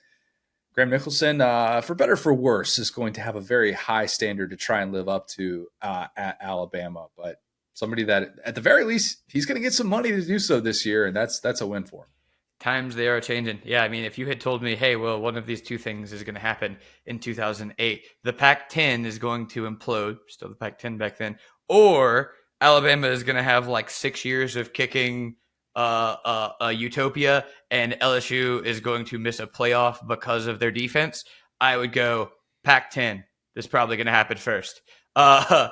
Speaker 1: Graham Nicholson, for better or for worse, is going to have a very high standard to try and live up to at Alabama. But somebody that, at the very least, he's going to get some money to do so this year, and that's a win for him.
Speaker 2: Times they are changing. Yeah, I mean, if you had told me, hey, well, one of these two things is going to happen in 2008, the Pac-10 is going to implode, still the Pac-10 back then, or Alabama is going to have like 6 years of kicking utopia, and LSU is going to miss a playoff because of their defense, I would go Pac-10. This is probably going to happen first. Yeah,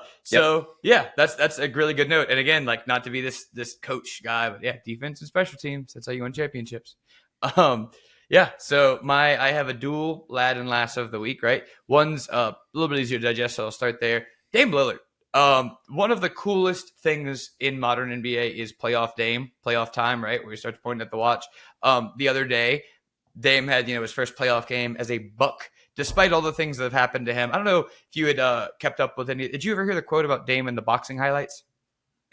Speaker 2: that's a really good note. And again, like, not to be this coach guy, but yeah, defense and special teams. That's how you win championships. Yeah. So I have a dual lad and lass of the week, right? One's a little bit easier to digest, so I'll start there. Dame Lillard. One of the coolest things in modern NBA is playoff time, right? Where you start to point at the watch. The other day, Dame had, his first playoff game as a Buck despite all the things that have happened to him. I don't know if you had kept up with any. Did you ever hear the quote about Dame in the boxing highlights?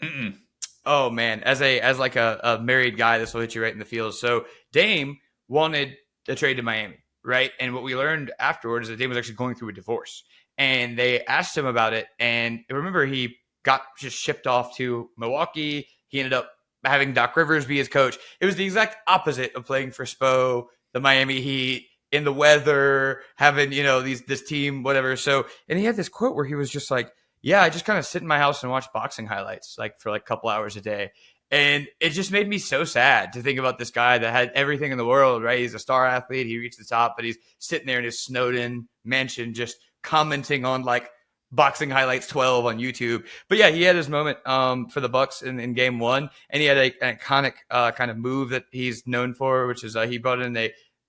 Speaker 1: Mm-mm.
Speaker 2: Oh man, as like a married guy, this will hit you right in the feels. So Dame wanted a trade to Miami, right? And what we learned afterwards is that Dame was actually going through a divorce, and they asked him about it. And remember, he got just shipped off to Milwaukee. He ended up having Doc Rivers be his coach. It was the exact opposite of playing for Spo, the Miami Heat, in the weather, having this team, whatever. So, and he had this quote where he was just like, yeah, I just kind of sit in my house and watch boxing highlights for a couple hours a day. And it just made me so sad to think about this guy that had everything in the world, right? He's a star athlete. He reached the top, but he's sitting there in his Snowden mansion just commenting on like boxing highlights 12 on YouTube. But yeah, he had his moment for the Bucks in game 1. And he had an iconic kind of move that he's known for, which is he brought in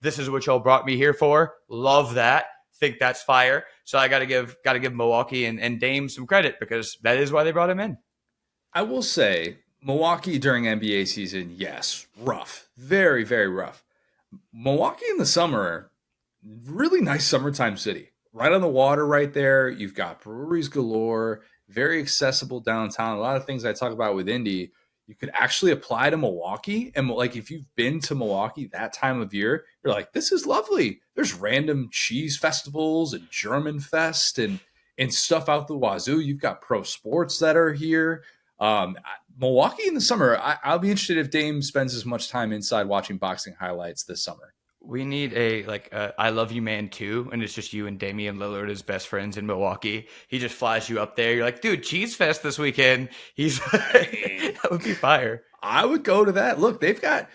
Speaker 2: "This is what y'all brought me here for." Love that. Think that's fire. So I got to give Milwaukee and Dame some credit because that is why they brought him in.
Speaker 1: I will say Milwaukee during NBA season, yes, rough, very, very rough. Milwaukee in the summer, really nice summertime city, right on the water, right there. You've got breweries galore, very accessible downtown. A lot of things I talk about with Indy, you could actually apply to Milwaukee. And like, if you've been to Milwaukee that time of year, you're like, this is lovely. There's random cheese festivals and German Fest and stuff out the wazoo. You've got pro sports that are here. Milwaukee in the summer, I'll be interested if Dame spends as much time inside watching boxing highlights this summer.
Speaker 2: We need a I Love You Man too, and it's just you and Damian Lillard as best friends in Milwaukee. He just flies you up there. You're like, dude, Cheese Fest this weekend. That would be fire.
Speaker 1: I would go to that. Look, they have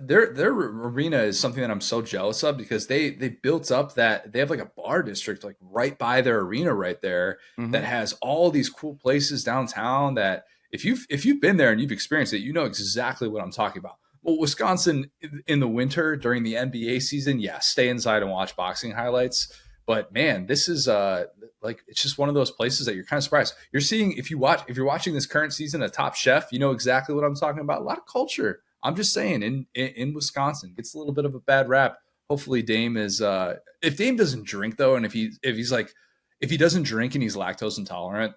Speaker 1: their arena is something that I'm so jealous of because they built up that they have like a bar district like right by their arena right there that has all these cool places downtown that if you've been there and you've experienced it, you know exactly what I'm talking about. Well, Wisconsin in the winter during the NBA season, yeah, stay inside and watch boxing highlights. But man, this is it's just one of those places that you're kind of surprised. You're seeing if you're watching this current season of Top Chef, you know exactly what I'm talking about. A lot of culture. I'm just saying in Wisconsin gets a little bit of a bad rap. Hopefully Dame is if Dame doesn't drink though, and if he doesn't drink and he's lactose intolerant,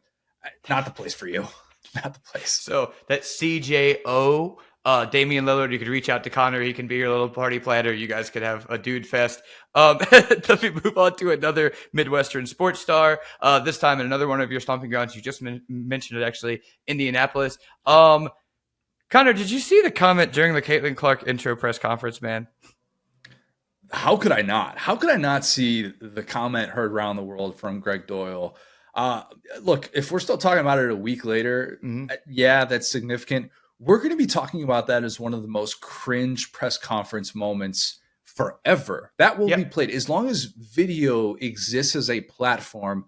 Speaker 1: not the place for you. Not the place.
Speaker 2: So that CJO. Damian Lillard, you could reach out to Connor. He can be your little party planner. You guys could have a dude fest. Let me move on to another Midwestern sports star. This time in another one of your stomping grounds. You just mentioned it, actually, Indianapolis. Connor, did you see the comment during the Caitlin Clark intro press conference, man?
Speaker 1: How could I not? How could I not see the comment heard around the world from Greg Doyle? Look, if we're still talking about it a week later, yeah, that's significant. We're going to be talking about that as one of the most cringe press conference moments forever. That will be played. As long as video exists as a platform,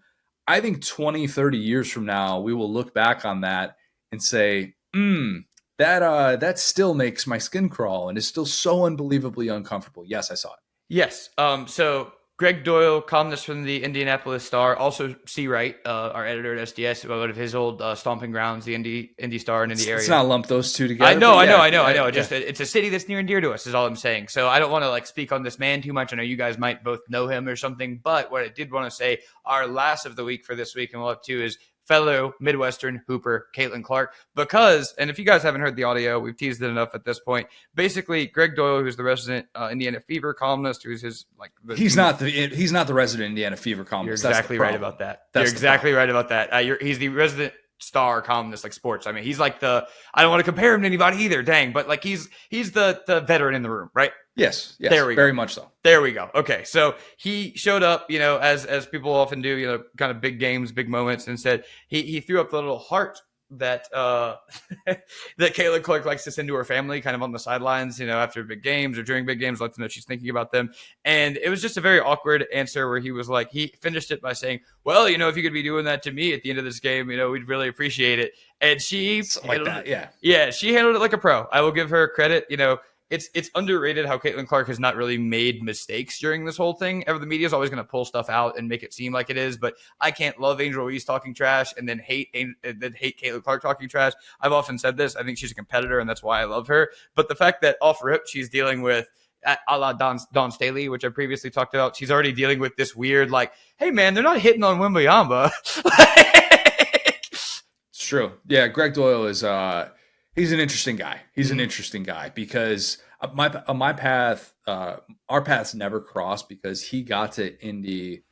Speaker 1: I think 20, 30 years from now, we will look back on that and say, that still makes my skin crawl and is still so unbelievably uncomfortable. Yes, I saw it.
Speaker 2: Yes. So Greg Doyle, columnist from the Indianapolis Star, also C. Wright, our editor at SDS, one of his old stomping grounds, the Indy Star in the area.
Speaker 1: Let's not lump those two together.
Speaker 2: I know. Just it's a city that's near and dear to us, is all I'm saying. So I don't want to speak on this man too much. I know you guys might both know him or something, but what I did want to say, our last of the week for this week, and we'll have two, is fellow Midwestern hooper Caitlin Clark, because, and if you guys haven't heard the audio, we've teased it enough at this point. Basically, Greg Doyle, who's the resident Indiana Fever columnist, who's his he's not the resident Indiana Fever columnist.
Speaker 1: You're
Speaker 2: exactly right about that. You're exactly right about that. He's the resident Star columnist, like sports. I mean, he's like I don't want to compare him to anybody either, dang, but he's the veteran in the room, right?
Speaker 1: Yes, there we go. Very much so.
Speaker 2: There we go. Okay, so he showed up, as people often do, kind of big games, big moments, and said he threw up the little heart that that Caitlin Clark likes to send to her family, kind of on the sidelines, after big games or during big games, let them know she's thinking about them. And it was just a very awkward answer where he was like, he finished it by saying, "Well, if you could be doing that to me at the end of this game, we'd really appreciate it." And she handled it, she handled it like a pro. I will give her credit. It's underrated how Caitlin Clark has not really made mistakes during this whole thing. The media is always going to pull stuff out and make it seem like it is, but I can't love Angel Reese talking trash and then hate Caitlin Clark talking trash. I've often said this. I think she's a competitor, and that's why I love her. But the fact that off rip she's dealing with a la Don Staley, which I previously talked about. She's already dealing with this weird, like, hey, man, they're not hitting on Wembayamba.
Speaker 1: It's true. Yeah, Greg Doyle is he's an interesting guy. He's an interesting guy because my path, our paths never crossed because he got to Indy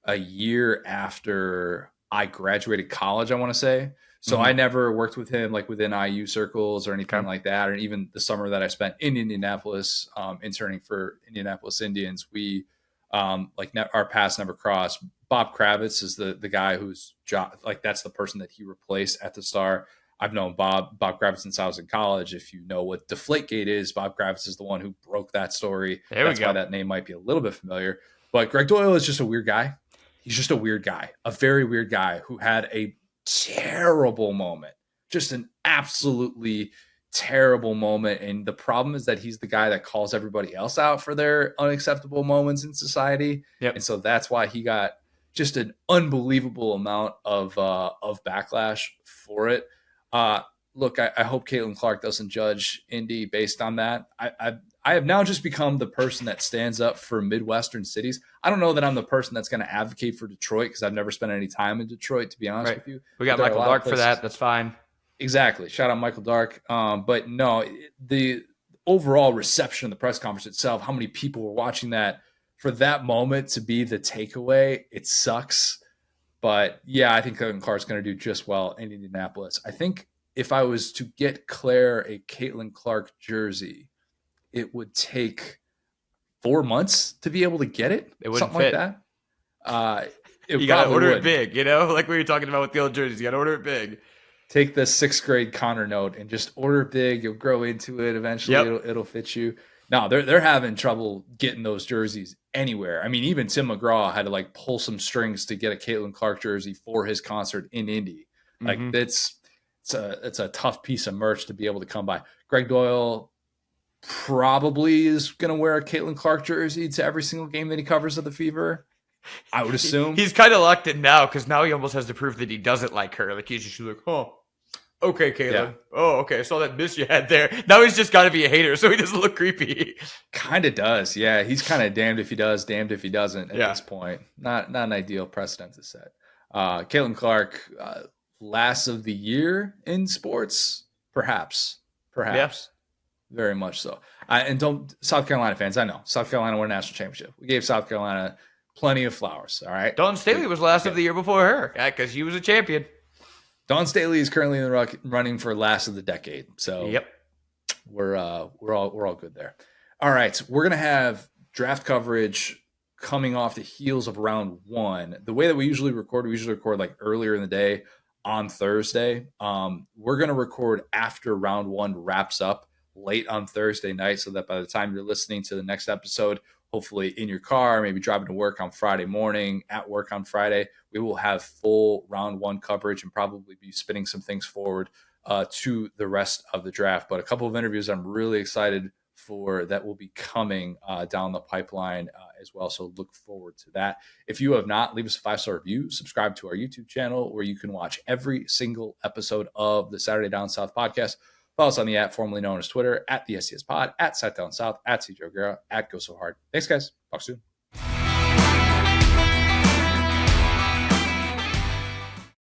Speaker 1: a year after I graduated college, I want to say. So I never worked with him like within IU circles or anything like that, or even the summer that I spent in Indianapolis interning for Indianapolis Indians. We our paths never crossed. Bob Kravitz is the guy who's job, like that's the person that he replaced at the Star. I've known Bob Kravitz since I was in college. If you know what Deflategate is, Bob Kravitz is the one who broke that story. That's why that name might be a little bit familiar. But Greg Doyle is just a weird guy. He's just a weird guy, a very weird guy who had a terrible moment, just an absolutely terrible moment. And the problem is that he's the guy that calls everybody else out for their unacceptable moments in society. And so that's why he got just an unbelievable amount of backlash for it. Look, I hope Caitlin Clark doesn't judge Indy based on that. I have now just become the person that stands up for Midwestern cities. I don't know that I'm the person that's going to advocate for Detroit because I've never spent any time in Detroit, to be honest with you.
Speaker 2: We got Michael Dark for that. That's fine.
Speaker 1: Exactly. Shout out Michael Dark. But no, the overall reception of the press conference itself, how many people were watching that for that moment to be the takeaway, it sucks. But yeah, I think Caitlin Clark's going to do just well in Indianapolis. I think if I was to get Claire a Caitlin Clark jersey, it would take 4 months to be able to get it.
Speaker 2: It wouldn't
Speaker 1: something
Speaker 2: fit.
Speaker 1: Like that.
Speaker 2: You got to order it big, like we were talking about with the old jerseys. You got to order it big.
Speaker 1: Take the 6th grade Connor note and just order it big. You'll grow into it. Eventually it'll fit you. No, they're having trouble getting those jerseys anywhere. I mean, even Tim McGraw had to like pull some strings to get a Caitlin Clark jersey for his concert in Indy. Like it's a tough piece of merch to be able to come by. Greg Doyle probably is going to wear a Caitlin Clark jersey to every single game that he covers of the Fever. I would assume
Speaker 2: he's kind of locked in now because now he almost has to prove that he doesn't like her. Like he's just like, oh, okay, Caitlin. Yeah. Oh, okay. I saw that miss you had there. Now he's just got to be a hater, so he doesn't look creepy.
Speaker 1: Kind of does. Yeah, he's kind of damned if he does, damned if he doesn't at this point. Not an ideal precedent to set. Caitlin Clark, last of the year in sports, perhaps. Very much so. And don't South Carolina fans, I know South Carolina won a national championship. We gave South Carolina plenty of flowers. All right.
Speaker 2: Dawn Staley was last of the year before her because she was a champion.
Speaker 1: Dawn Staley is currently in the running for last of the decade. So we're all good there. All right. We're gonna have draft coverage coming off the heels of round 1. The way that we usually record like earlier in the day on Thursday. We're gonna record after round 1 wraps up late on Thursday night, so that by the time you're listening to the next episode, hopefully in your car, maybe driving to work on Friday morning, at work on Friday, we will have full round 1 coverage and probably be spinning some things forward to the rest of the draft. But a couple of interviews I'm really excited for that will be coming down the pipeline as well. So look forward to that. If you have not, leave us a 5-star review, subscribe to our YouTube channel where you can watch every single episode of the Saturday Down South podcast. Follow us on the formerly known as Twitter, at the SCS Pod, at SatDownSouth, at CJ O'Gara, at Go So Hard. Thanks, guys. Talk soon.